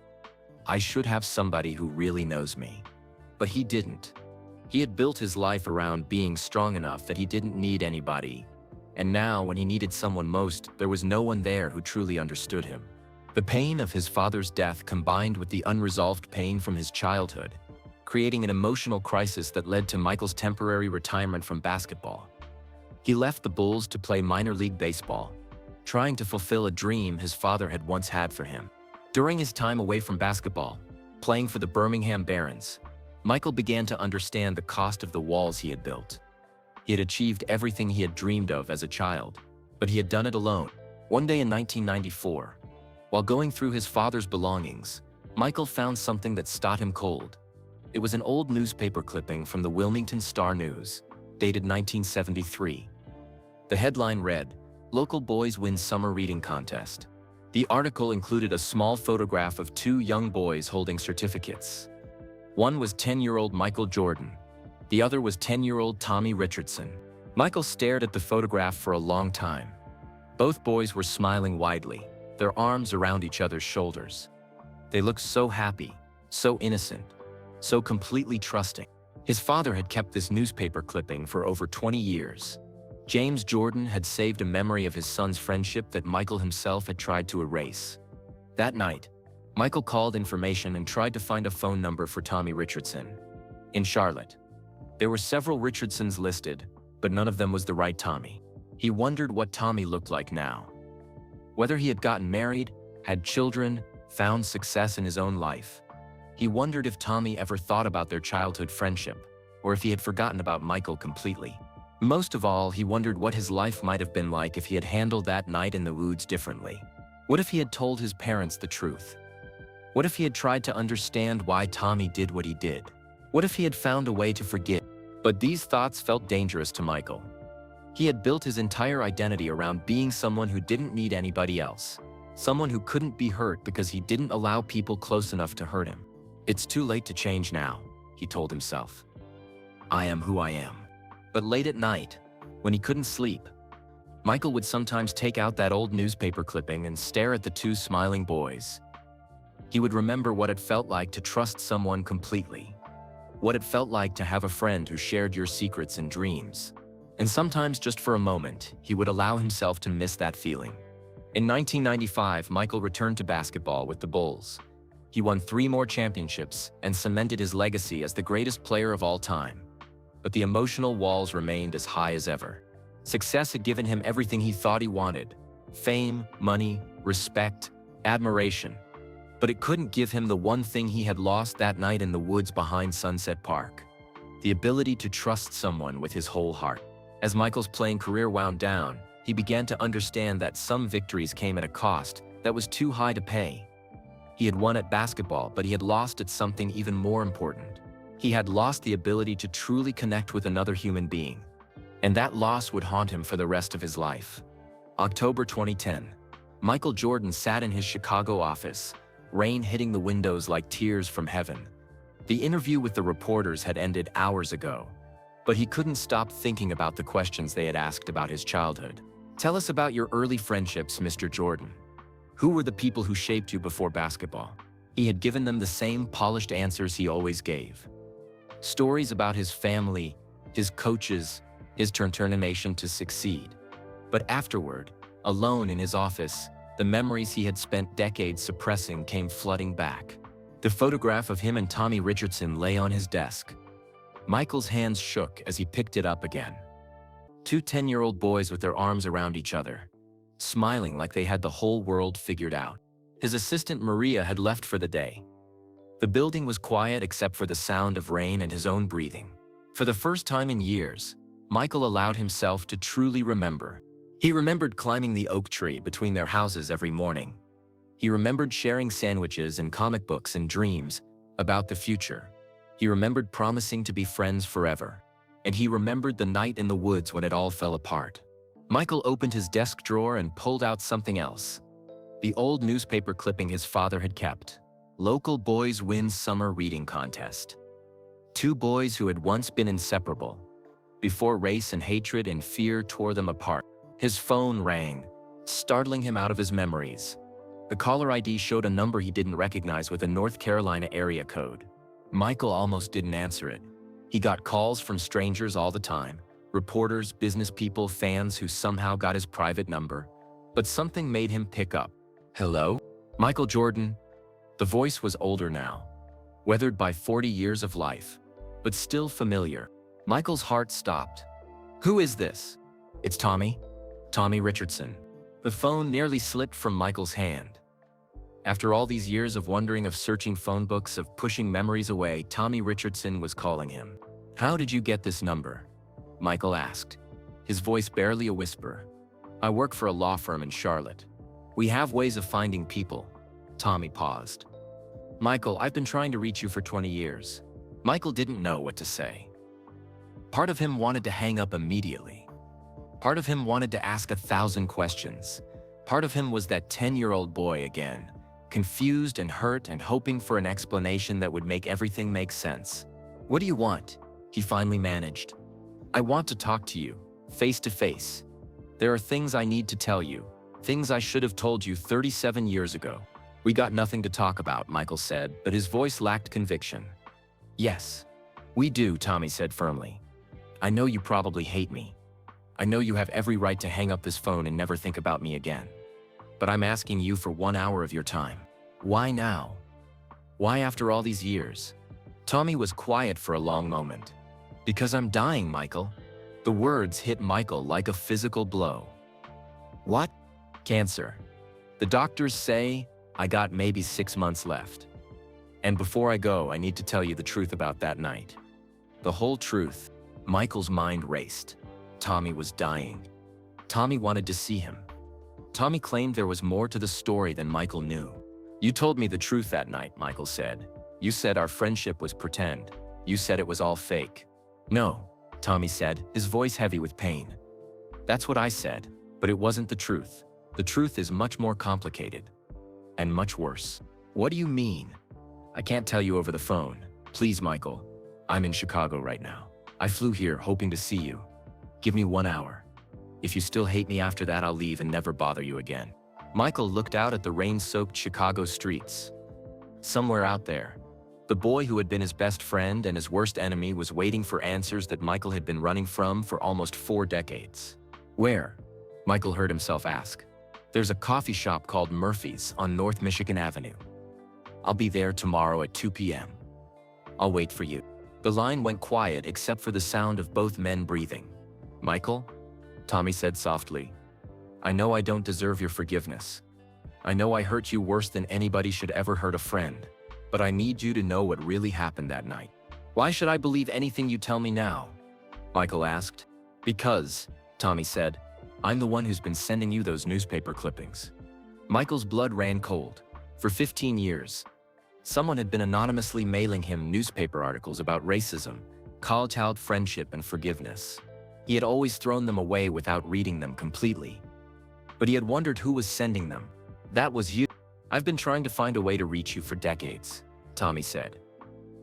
"I should have somebody who really knows me." But he didn't. He had built his life around being strong enough that he didn't need anybody. And now, when he needed someone most, there was no one there who truly understood him. The pain of his father's death combined with the unresolved pain from his childhood, creating an emotional crisis that led to Michael's temporary retirement from basketball. He left the Bulls to play minor league baseball, trying to fulfill a dream his father had once had for him. During his time away from basketball, playing for the Birmingham Barons, Michael began to understand the cost of the walls he had built. He had achieved everything he had dreamed of as a child, but he had done it alone. One day in 1994, while going through his father's belongings, Michael found something that stopped him cold. It was an old newspaper clipping from the Wilmington Star-News, dated 1973. The headline read, "Local Boys Win Summer Reading Contest." The article included a small photograph of two young boys holding certificates. One was 10-year-old Michael Jordan. The other was 10-year-old Tommy Richardson. Michael stared at the photograph for a long time. Both boys were smiling widely, their arms around each other's shoulders. They looked so happy, so innocent, so completely trusting. His father had kept this newspaper clipping for over 20 years. James Jordan had saved a memory of his son's friendship that Michael himself had tried to erase. That night, Michael called information and tried to find a phone number for Tommy Richardson. In Charlotte, there were several Richardsons listed, but none of them was the right Tommy. He wondered what Tommy looked like now. Whether he had gotten married, had children, found success in his own life. He wondered if Tommy ever thought about their childhood friendship, or if he had forgotten about Michael completely. Most of all, he wondered what his life might have been like if he had handled that night in the woods differently. What if he had told his parents the truth? What if he had tried to understand why Tommy did what he did? What if he had found a way to forgive? But these thoughts felt dangerous to Michael. He had built his entire identity around being someone who didn't need anybody else, someone who couldn't be hurt because he didn't allow people close enough to hurt him. It's too late to change now, he told himself. I am who I am. But late at night, when he couldn't sleep, Michael would sometimes take out that old newspaper clipping and stare at the two smiling boys. He would remember what it felt like to trust someone completely, what it felt like to have a friend who shared your secrets and dreams. And sometimes, just for a moment, he would allow himself to miss that feeling. In 1995, Michael returned to basketball with the Bulls. He won 3 more championships and cemented his legacy as the greatest player of all time. But the emotional walls remained as high as ever. Success had given him everything he thought he wanted: fame, money, respect, admiration. But it couldn't give him the one thing he had lost that night in the woods behind Sunset Park: the ability to trust someone with his whole heart. As Michael's playing career wound down, he began to understand that some victories came at a cost that was too high to pay. He had won at basketball, but he had lost at something even more important. He had lost the ability to truly connect with another human being. And that loss would haunt him for the rest of his life. October 2010. Michael Jordan sat in his Chicago office, rain hitting the windows like tears from heaven. The interview with the reporters had ended hours ago, but he couldn't stop thinking about the questions they had asked about his childhood. Tell us about your early friendships, Mr. Jordan. Who were the people who shaped you before basketball? He had given them the same polished answers he always gave. Stories about his family, his coaches, his determination to succeed. But afterward, alone in his office, the memories he had spent decades suppressing came flooding back. The photograph of him and Tommy Richardson lay on his desk. Michael's hands shook as he picked it up again. 2 10-year-old boys with their arms around each other, smiling like they had the whole world figured out. His assistant Maria had left for the day. The building was quiet except for the sound of rain and his own breathing. For the first time in years, Michael allowed himself to truly remember. He remembered climbing the oak tree between their houses every morning. He remembered sharing sandwiches and comic books and dreams about the future. He remembered promising to be friends forever. And he remembered the night in the woods when it all fell apart. Michael opened his desk drawer and pulled out something else. The old newspaper clipping his father had kept. Local boys win summer reading contest. 2 boys who had once been inseparable, before race and hatred and fear tore them apart. His phone rang, startling him out of his memories. The caller ID showed a number he didn't recognize with a North Carolina area code. Michael almost didn't answer it. He got calls from strangers all the time, reporters, business people, fans who somehow got his private number. But something made him pick up. Hello? Michael Jordan? The voice was older now, weathered by 40 years of life, but still familiar. Michael's heart stopped. Who is this? It's Tommy. Tommy Richardson. The phone nearly slipped from Michael's hand. After all these years of wondering, of searching phone books, of pushing memories away, Tommy Richardson was calling him. How did you get this number? Michael asked, his voice barely a whisper. I work for a law firm in Charlotte. We have ways of finding people. Tommy paused. Michael, I've been trying to reach you for 20 years. Michael didn't know what to say. Part of him wanted to hang up immediately. Part of him wanted to ask 1,000 questions. Part of him was that 10-year-old boy again, confused and hurt and hoping for an explanation that would make everything make sense. What do you want? He finally managed. I want to talk to you, face to face. There are things I need to tell you, things I should have told you 37 years ago. We got nothing to talk about, Michael said, but his voice lacked conviction. Yes, we do, Tommy said firmly. I know you probably hate me. I know you have every right to hang up this phone and never think about me again. But I'm asking you for 1 hour of your time. Why now? Why after all these years? Tommy was quiet for a long moment. Because I'm dying, Michael. The words hit Michael like a physical blow. What? Cancer. The doctors say I got maybe 6 months left. And before I go, I need to tell you the truth about that night. The whole truth. Michael's mind raced. Tommy was dying. Tommy wanted to see him. Tommy claimed there was more to the story than Michael knew. You told me the truth that night, Michael said. You said our friendship was pretend. You said it was all fake. No, Tommy said, his voice heavy with pain. That's what I said, but it wasn't the truth. The truth is much more complicated. And much worse. What do you mean? I can't tell you over the phone. Please, Michael. I'm in Chicago right now. I flew here hoping to see you. Give me 1 hour. If you still hate me after that, I'll leave and never bother you again. Michael looked out at the rain-soaked Chicago streets. Somewhere out there, the boy who had been his best friend and his worst enemy was waiting for answers that Michael had been running from for almost 4 decades. Where? Michael heard himself ask. There's a coffee shop called Murphy's on North Michigan Avenue. I'll be there tomorrow at 2 p.m. I'll wait for you. The line went quiet except for the sound of both men breathing. Michael? Tommy said softly. I know I don't deserve your forgiveness. I know I hurt you worse than anybody should ever hurt a friend. But I need you to know what really happened that night. Why should I believe anything you tell me now? Michael asked. Because, Tommy said, I'm the one who's been sending you those newspaper clippings. Michael's blood ran cold. For 15 years, someone had been anonymously mailing him newspaper articles about racism, college-held friendship, and forgiveness. He had always thrown them away without reading them completely. But he had wondered who was sending them. That was you. I've been trying to find a way to reach you for decades, Tommy said.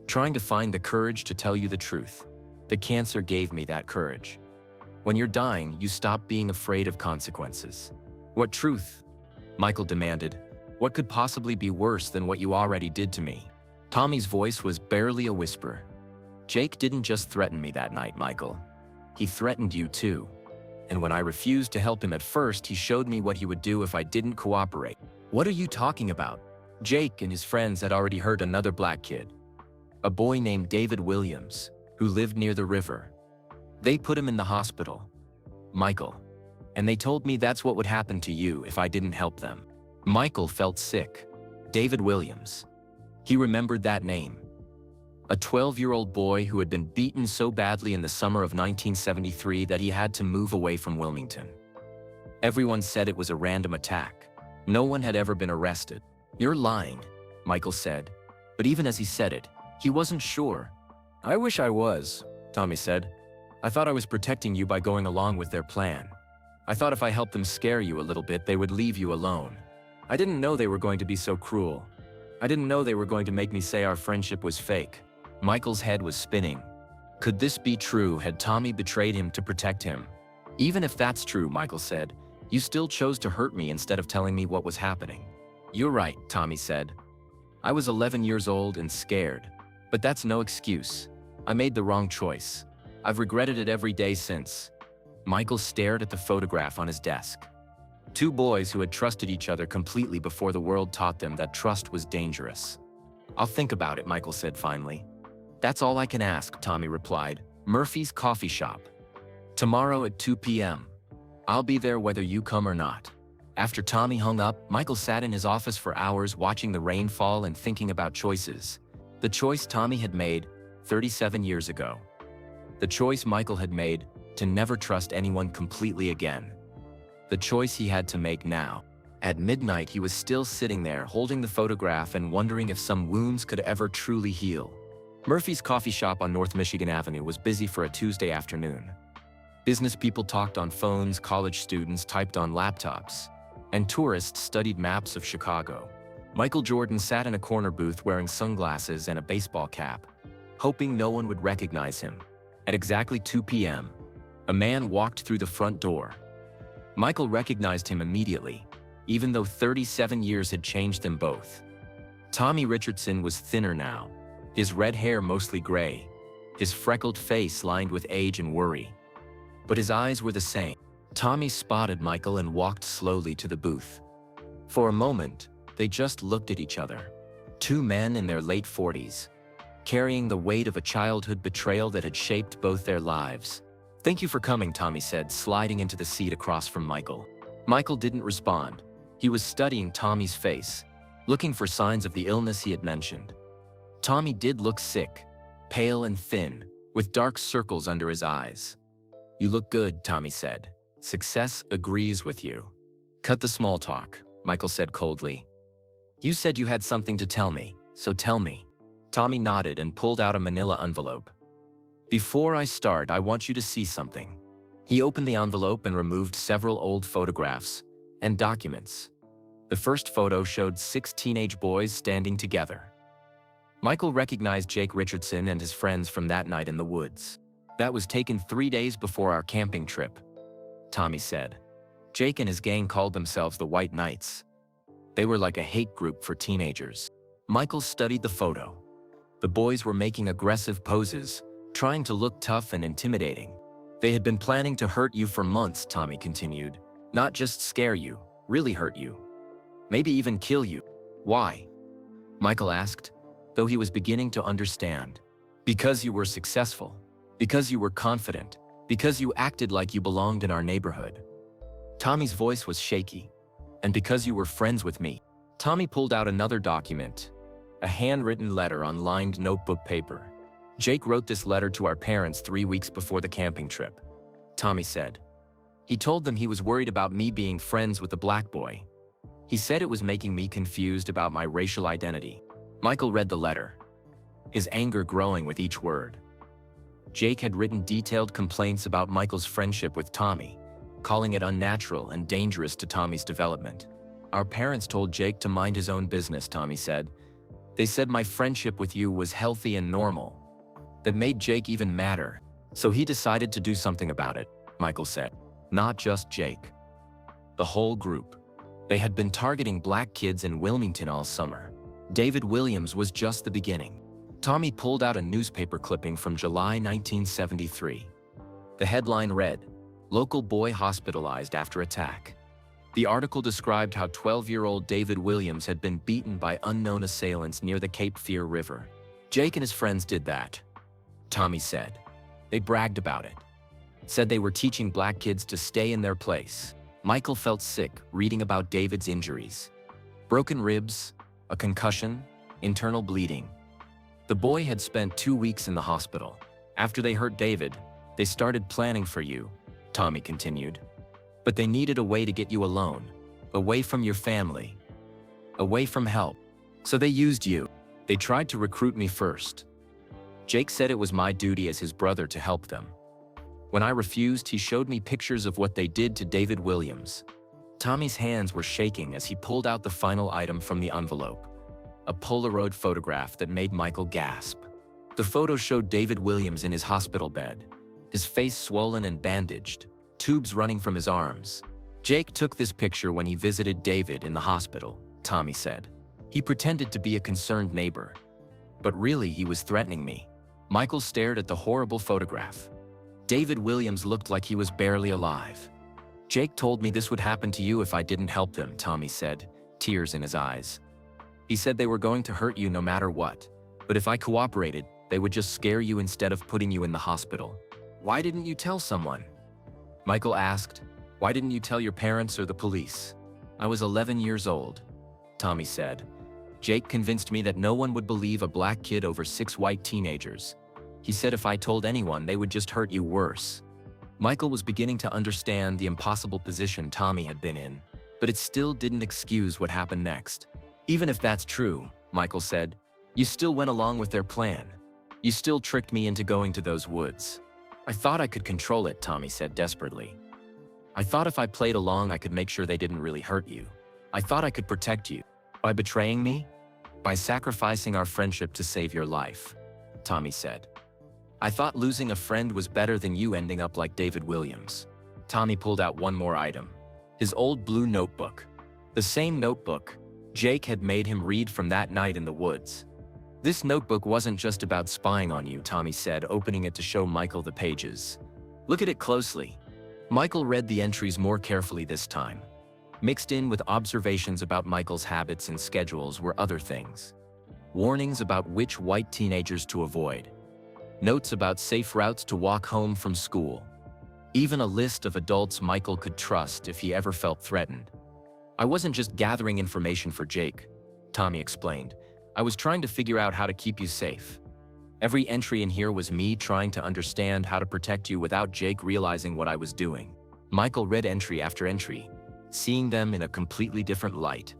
Trying to find the courage to tell you the truth. The cancer gave me that courage. When you're dying, you stop being afraid of consequences. What truth? Michael demanded. What could possibly be worse than what you already did to me? Tommy's voice was barely a whisper. Jake didn't just threaten me that night, Michael. He threatened you too. And when I refused to help him at first, he showed me what he would do if I didn't cooperate. What are you talking about? Jake and his friends had already hurt another black kid, a boy named David Williams, who lived near the river. They put him in the hospital, Michael, and they told me that's what would happen to you if I didn't help them. Michael felt sick. David Williams. He remembered that name. A 12-year-old boy who had been beaten so badly in the summer of 1973 that he had to move away from Wilmington. Everyone said it was a random attack. No one had ever been arrested. You're lying, Michael said. But even as he said it, he wasn't sure. I wish I was, Tommy said. I thought I was protecting you by going along with their plan. I thought if I helped them scare you a little bit, they would leave you alone. I didn't know they were going to be so cruel. I didn't know they were going to make me say our friendship was fake. Michael's head was spinning. Could this be true? Had Tommy betrayed him to protect him? Even if that's true, Michael said, you still chose to hurt me instead of telling me what was happening. You're right, Tommy said. I was 11 years old and scared. But that's no excuse. I made the wrong choice. I've regretted it every day since. Michael stared at the photograph on his desk. 2 boys who had trusted each other completely before the world taught them that trust was dangerous. I'll think about it, Michael said finally. That's all I can ask, Tommy replied. Murphy's Coffee Shop. Tomorrow at 2 p.m. I'll be there whether you come or not. After Tommy hung up, Michael sat in his office for hours watching the rain fall and thinking about choices. The choice Tommy had made 37 years ago. The choice Michael had made to never trust anyone completely again. The choice he had to make now. At midnight, he was still sitting there holding the photograph and wondering if some wounds could ever truly heal. Murphy's Coffee Shop on North Michigan Avenue was busy for a Tuesday afternoon. Business people talked on phones, college students typed on laptops, and tourists studied maps of Chicago. Michael Jordan sat in a corner booth wearing sunglasses and a baseball cap, hoping no one would recognize him. At exactly 2 p.m., a man walked through the front door. Michael recognized him immediately, even though 37 years had changed them both. Tommy Richardson was thinner now, his red hair mostly gray, his freckled face lined with age and worry. But his eyes were the same. Tommy spotted Michael and walked slowly to the booth. For a moment, they just looked at each other. 2 men in their late 40s, carrying the weight of a childhood betrayal that had shaped both their lives. Thank you for coming, Tommy said, sliding into the seat across from Michael. Michael didn't respond. He was studying Tommy's face, looking for signs of the illness he had mentioned. Tommy did look sick, pale and thin, with dark circles under his eyes. You look good, Tommy said. Success agrees with you. Cut the small talk, Michael said coldly. You said you had something to tell me, so tell me. Tommy nodded and pulled out a manila envelope. Before I start, I want you to see something. He opened the envelope and removed several old photographs and documents. The first photo showed 6 teenage boys standing together. Michael recognized Jake Richardson and his friends from that night in the woods. That was taken 3 days before our camping trip, Tommy said. Jake and his gang called themselves the White Knights. They were like a hate group for teenagers. Michael studied the photo. The boys were making aggressive poses, trying to look tough and intimidating. They had been planning to hurt you for months, Tommy continued. Not just scare you, really hurt you. Maybe even kill you. Why? Michael asked, though he was beginning to understand. Because you were successful. Because you were confident. Because you acted like you belonged in our neighborhood. Tommy's voice was shaky. And because you were friends with me. Tommy pulled out another document. A handwritten letter on lined notebook paper. Jake wrote this letter to our parents 3 weeks before the camping trip, Tommy said. He told them he was worried about me being friends with the black boy. He said it was making me confused about my racial identity. Michael read the letter, his anger growing with each word. Jake had written detailed complaints about Michael's friendship with Tommy, calling it unnatural and dangerous to Tommy's development. Our parents told Jake to mind his own business, Tommy said. They said my friendship with you was healthy and normal. That made Jake even madder. So he decided to do something about it, Michael said. Not just Jake. The whole group. They had been targeting black kids in Wilmington all summer. David Williams was just the beginning. Tommy pulled out a newspaper clipping from July 1973. The headline read, "Local boy hospitalized after attack." The article described how 12-year-old David Williams had been beaten by unknown assailants near the Cape Fear River. Jake and his friends did that, Tommy said. They bragged about it. Said they were teaching black kids to stay in their place. Michael felt sick reading about David's injuries. Broken ribs, a concussion, internal bleeding. The boy had spent 2 weeks in the hospital. After they hurt David, they started planning for you, Tommy continued. But they needed a way to get you alone, away from your family, away from help. So they used you. They tried to recruit me first. Jake said it was my duty as his brother to help them. When I refused, he showed me pictures of what they did to David Williams. Tommy's hands were shaking as he pulled out the final item from the envelope, a Polaroid photograph that made Michael gasp. The photo showed David Williams in his hospital bed, his face swollen and bandaged, tubes running from his arms. Jake took this picture when he visited David in the hospital, Tommy said. He pretended to be a concerned neighbor, but really he was threatening me. Michael stared at the horrible photograph. David Williams looked like he was barely alive. Jake told me this would happen to you if I didn't help them, Tommy said, tears in his eyes. He said they were going to hurt you no matter what, but if I cooperated, they would just scare you instead of putting you in the hospital. Why didn't you tell someone? Michael asked, why didn't you tell your parents or the police? I was 11 years old, Tommy said. Jake convinced me that no one would believe a black kid over 6 white teenagers. He said if I told anyone, they would just hurt you worse. Michael was beginning to understand the impossible position Tommy had been in, but it still didn't excuse what happened next. Even if that's true, Michael said, you still went along with their plan. You still tricked me into going to those woods. I thought I could control it, Tommy said desperately. I thought if I played along, I could make sure they didn't really hurt you. I thought I could protect you. By betraying me? By sacrificing our friendship to save your life, Tommy said. I thought losing a friend was better than you ending up like David Williams. Tommy pulled out one more item, his old blue notebook. The same notebook Jake had made him read from that night in the woods. This notebook wasn't just about spying on you, Tommy said, opening it to show Michael the pages. Look at it closely. Michael read the entries more carefully this time. Mixed in with observations about Michael's habits and schedules were other things. Warnings about which white teenagers to avoid. Notes about safe routes to walk home from school. Even a list of adults Michael could trust if he ever felt threatened. I wasn't just gathering information for Jake, Tommy explained. I was trying to figure out how to keep you safe. Every entry in here was me trying to understand how to protect you without Jake realizing what I was doing. Michael read entry after entry, seeing them in a completely different light.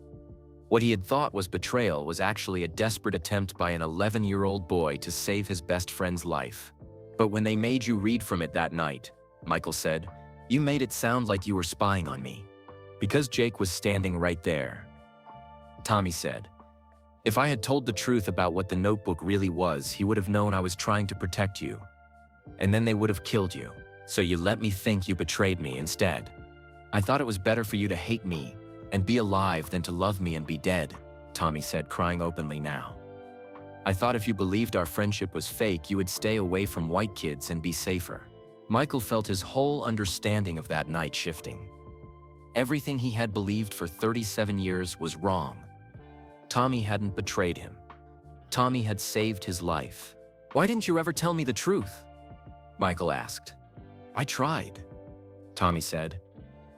What he had thought was betrayal was actually a desperate attempt by an 11-year-old boy to save his best friend's life. But when they made you read from it that night, Michael said, you made it sound like you were spying on me. Because Jake was standing right there. Tommy said, If I had told the truth about what the notebook really was, he would have known I was trying to protect you. And then they would have killed you. So you let me think you betrayed me instead. I thought it was better for you to hate me and be alive than to love me and be dead, Tommy said, crying openly now. I thought if you believed our friendship was fake, you would stay away from white kids and be safer. Michael felt his whole understanding of that night shifting. Everything he had believed for 37 years was wrong. Tommy hadn't betrayed him. Tommy had saved his life. Why didn't you ever tell me the truth? Michael asked. I tried, Tommy said.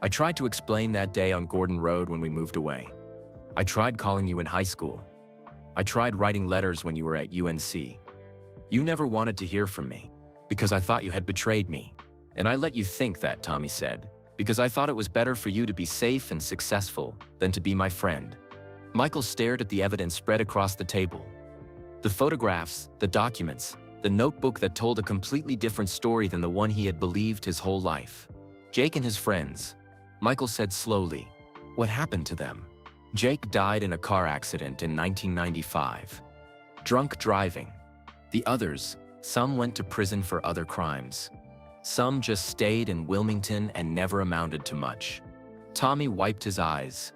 I tried to explain that day on Gordon Road when we moved away. I tried calling you in high school. I tried writing letters when you were at UNC. You never wanted to hear from me, because I thought you had betrayed me. And I let you think that, Tommy said, because I thought it was better for you to be safe and successful than to be my friend. Michael stared at the evidence spread across the table. The photographs, the documents, the notebook that told a completely different story than the one he had believed his whole life. Jake and his friends. Michael said slowly, what happened to them? Jake died in a car accident in 1995. Drunk driving. The others, some went to prison for other crimes. Some just stayed in Wilmington and never amounted to much. Tommy wiped his eyes,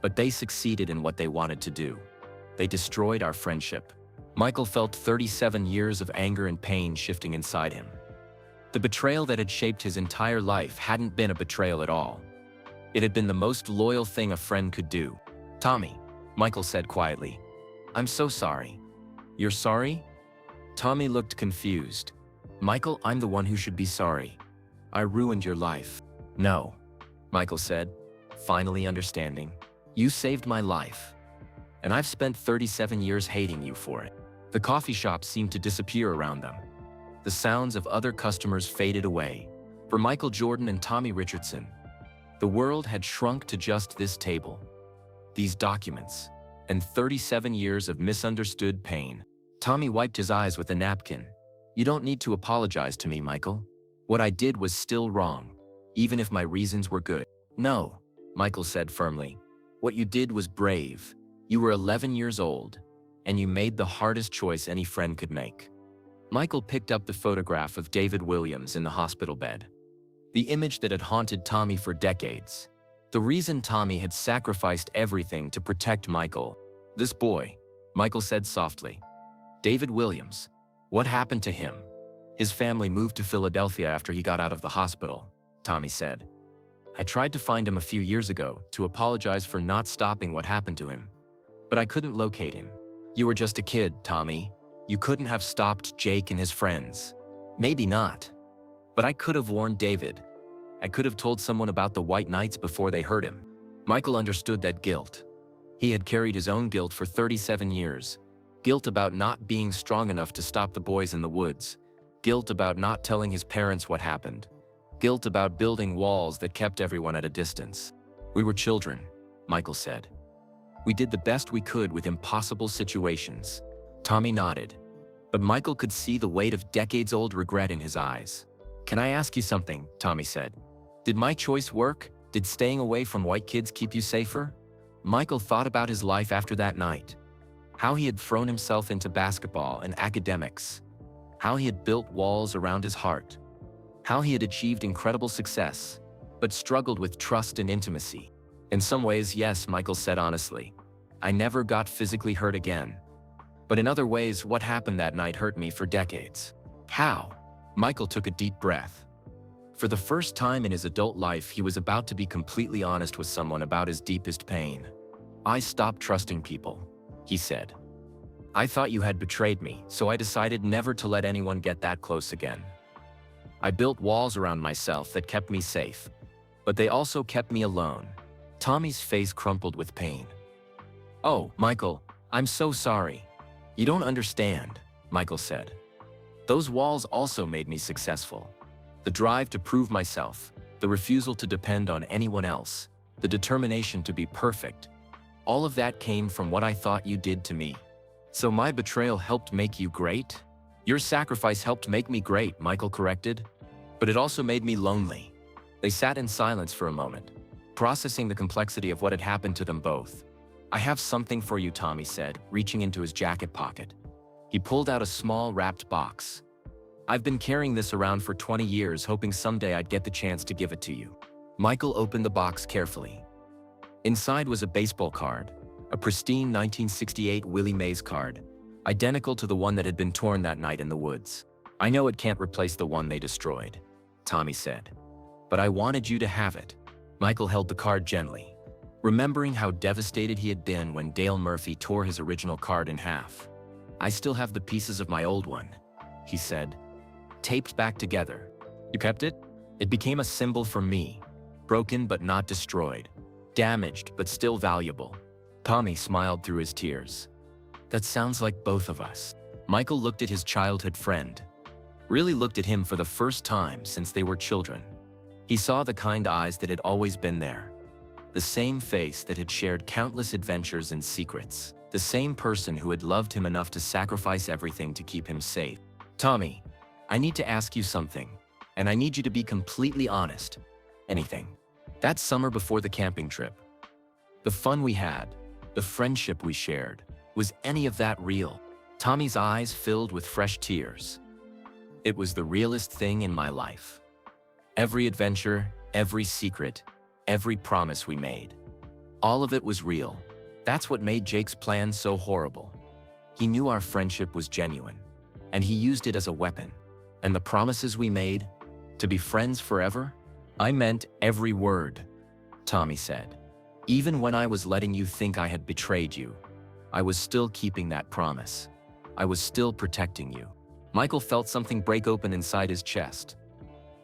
but they succeeded in what they wanted to do. They destroyed our friendship. Michael felt 37 years of anger and pain shifting inside him. The betrayal that had shaped his entire life hadn't been a betrayal at all. It had been the most loyal thing a friend could do. Tommy, Michael said quietly, I'm so sorry. You're sorry? Tommy looked confused. Michael, I'm the one who should be sorry. I ruined your life. No, Michael said, finally understanding. You saved my life. And I've spent 37 years hating you for it. The coffee shop seemed to disappear around them. The sounds of other customers faded away. For Michael Jordan and Tommy Richardson, the world had shrunk to just this table, these documents, and 37 years of misunderstood pain. Tommy wiped his eyes with a napkin. You don't need to apologize to me, Michael. What I did was still wrong, even if my reasons were good. No, Michael said firmly. What you did was brave. You were 11 years old, and you made the hardest choice any friend could make. Michael picked up the photograph of David Williams in the hospital bed. The image that had haunted Tommy for decades. The reason Tommy had sacrificed everything to protect Michael. This boy, Michael said softly. David Williams. What happened to him? His family moved to Philadelphia after he got out of the hospital, Tommy said. I tried to find him a few years ago to apologize for not stopping what happened to him. But I couldn't locate him. You were just a kid, Tommy. You couldn't have stopped Jake and his friends. Maybe not. But I could have warned David. I could have told someone about the White Knights before they hurt him. Michael understood that guilt. He had carried his own guilt for 37 years. Guilt about not being strong enough to stop the boys in the woods. Guilt about not telling his parents what happened. Guilt about building walls that kept everyone at a distance. We were children, Michael said. We did the best we could with impossible situations. Tommy nodded. But Michael could see the weight of decades-old regret in his eyes. Can I ask you something? Tommy said. Did my choice work? Did staying away from white kids keep you safer? Michael thought about his life after that night. How he had thrown himself into basketball and academics. How he had built walls around his heart. How he had achieved incredible success, but struggled with trust and intimacy. In some ways, yes, Michael said honestly. I never got physically hurt again. But in other ways, what happened that night hurt me for decades. How? Michael took a deep breath. For the first time in his adult life, he was about to be completely honest with someone about his deepest pain. I stopped trusting people, he said. I thought you had betrayed me, so I decided never to let anyone get that close again. I built walls around myself that kept me safe, but they also kept me alone. Tommy's face crumpled with pain. Oh, Michael, I'm so sorry. You don't understand, Michael said. Those walls also made me successful. The drive to prove myself, the refusal to depend on anyone else, the determination to be perfect. All of that came from what I thought you did to me. So my betrayal helped make you great? Your sacrifice helped make me great, Michael corrected. But it also made me lonely. They sat in silence for a moment, processing the complexity of what had happened to them both. I have something for you, Tommy said, reaching into his jacket pocket. He pulled out a small wrapped box. I've been carrying this around for 20 years, hoping someday I'd get the chance to give it to you. Michael opened the box carefully. Inside was a baseball card, a pristine 1968 Willie Mays card, identical to the one that had been torn that night in the woods. I know it can't replace the one they destroyed, Tommy said. But I wanted you to have it. Michael held the card gently, remembering how devastated he had been when Dale Murphy tore his original card in half. I still have the pieces of my old one, he said, taped back together. You kept it? It became a symbol for me, broken but not destroyed, damaged but still valuable. Tommy smiled through his tears. That sounds like both of us. Michael looked at his childhood friend, really looked at him for the first time since they were children. He saw the kind eyes that had always been there, the same face that had shared countless adventures and secrets, the same person who had loved him enough to sacrifice everything to keep him safe. Tommy, I need to ask you something, and I need you to be completely honest. Anything. That summer before the camping trip, the fun we had, the friendship we shared, was any of that real? Tommy's eyes filled with fresh tears. It was the realest thing in my life. Every adventure, every secret, every promise we made. All of it was real. That's what made Jake's plan so horrible. He knew our friendship was genuine, and he used it as a weapon. And the promises we made, to be friends forever? I meant every word, Tommy said. Even when I was letting you think I had betrayed you, I was still keeping that promise. I was still protecting you. Michael felt something break open inside his chest.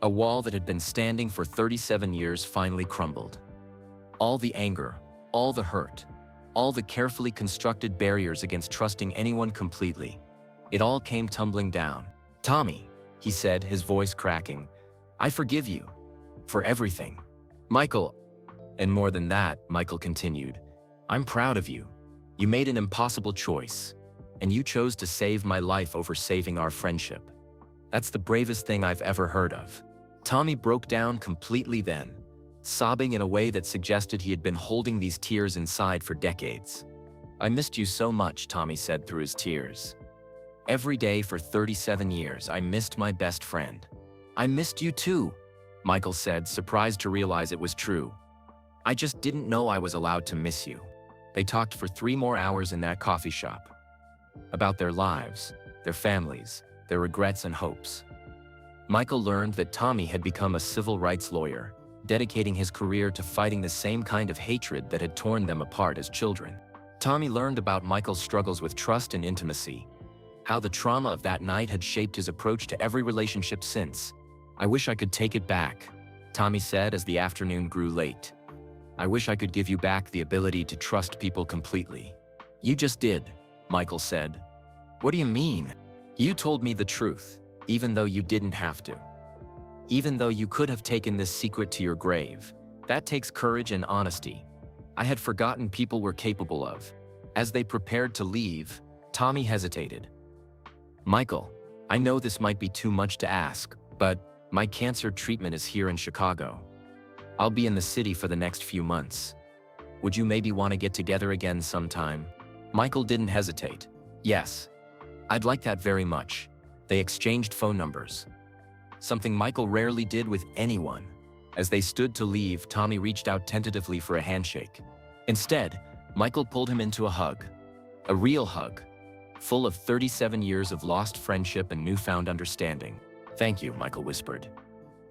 A wall that had been standing for 37 years finally crumbled. All the anger, all the hurt, all the carefully constructed barriers against trusting anyone completely, it all came tumbling down. Tommy, he said, his voice cracking, I forgive you. For everything. Michael, and more than that, Michael continued, I'm proud of you. You made an impossible choice, and you chose to save my life over saving our friendship. That's the bravest thing I've ever heard of. Tommy broke down completely then, sobbing in a way that suggested he had been holding these tears inside for decades. I missed you so much, Tommy said through his tears. Every day for 37 years, I missed my best friend. I missed you too, Michael said, surprised to realize it was true. I just didn't know I was allowed to miss you. They talked for 3 more hours in that coffee shop. About their lives, their families, their regrets and hopes. Michael learned that Tommy had become a civil rights lawyer, dedicating his career to fighting the same kind of hatred that had torn them apart as children. Tommy learned about Michael's struggles with trust and intimacy, how the trauma of that night had shaped his approach to every relationship since. I wish I could take it back, Tommy said as the afternoon grew late. I wish I could give you back the ability to trust people completely. You just did, Michael said. What do you mean? You told me the truth, even though you didn't have to. Even though you could have taken this secret to your grave. That takes courage and honesty. I had forgotten people were capable of. As they prepared to leave, Tommy hesitated. Michael, I know this might be too much to ask, but my cancer treatment is here in Chicago. I'll be in the city for the next few months. Would you maybe want to get together again sometime? Michael didn't hesitate. Yes. I'd like that very much. They exchanged phone numbers. Something Michael rarely did with anyone. As they stood to leave, Tommy reached out tentatively for a handshake. Instead, Michael pulled him into a hug. A real hug, full of 37 years of lost friendship and newfound understanding. Thank you, Michael whispered.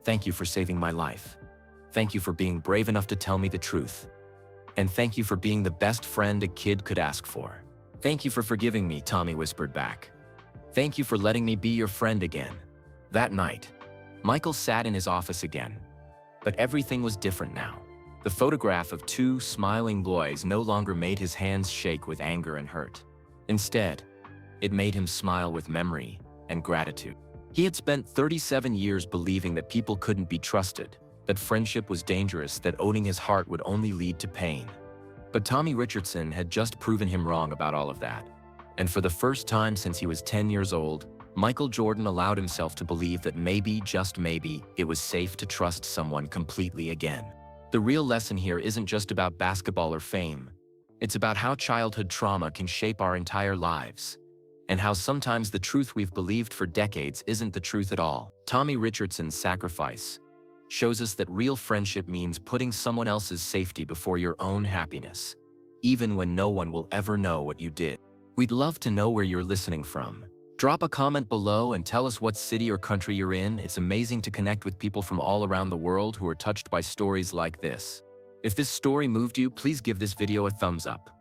Thank you for saving my life. Thank you for being brave enough to tell me the truth. And thank you for being the best friend a kid could ask for. Thank you for forgiving me, Tommy whispered back. Thank you for letting me be your friend again. That night, Michael sat in his office again. But everything was different now. The photograph of 2 smiling boys no longer made his hands shake with anger and hurt. Instead, it made him smile with memory and gratitude. He had spent 37 years believing that people couldn't be trusted, that friendship was dangerous, that owning his heart would only lead to pain. But Tommy Richardson had just proven him wrong about all of that. And for the first time since he was 10 years old, Michael Jordan allowed himself to believe that maybe, just maybe, it was safe to trust someone completely again. The real lesson here isn't just about basketball or fame. It's about how childhood trauma can shape our entire lives, and how sometimes the truth we've believed for decades isn't the truth at all. Tommy Richardson's sacrifice shows us that real friendship means putting someone else's safety before your own happiness, even when no one will ever know what you did. We'd love to know where you're listening from. Drop a comment below and tell us what city or country you're in. It's amazing to connect with people from all around the world who are touched by stories like this. If this story moved you, please give this video a thumbs up.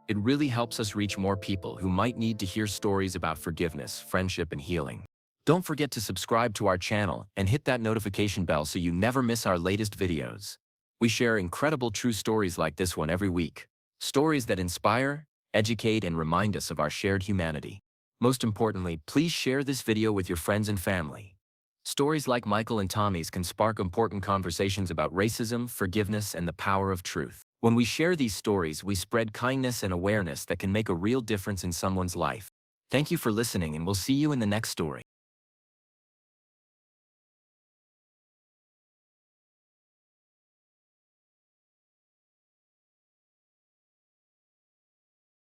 It really helps us reach more people who might need to hear stories about forgiveness, friendship, and healing. Don't forget to subscribe to our channel and hit that notification bell so you never miss our latest videos. We share incredible true stories like this one every week. Stories that inspire, educate, and remind us of our shared humanity. Most importantly, please share this video with your friends and family. Stories like Michael and Tommy's can spark important conversations about racism, forgiveness, and the power of truth. When we share these stories, we spread kindness and awareness that can make a real difference in someone's life. Thank you for listening, and we'll see you in the next story.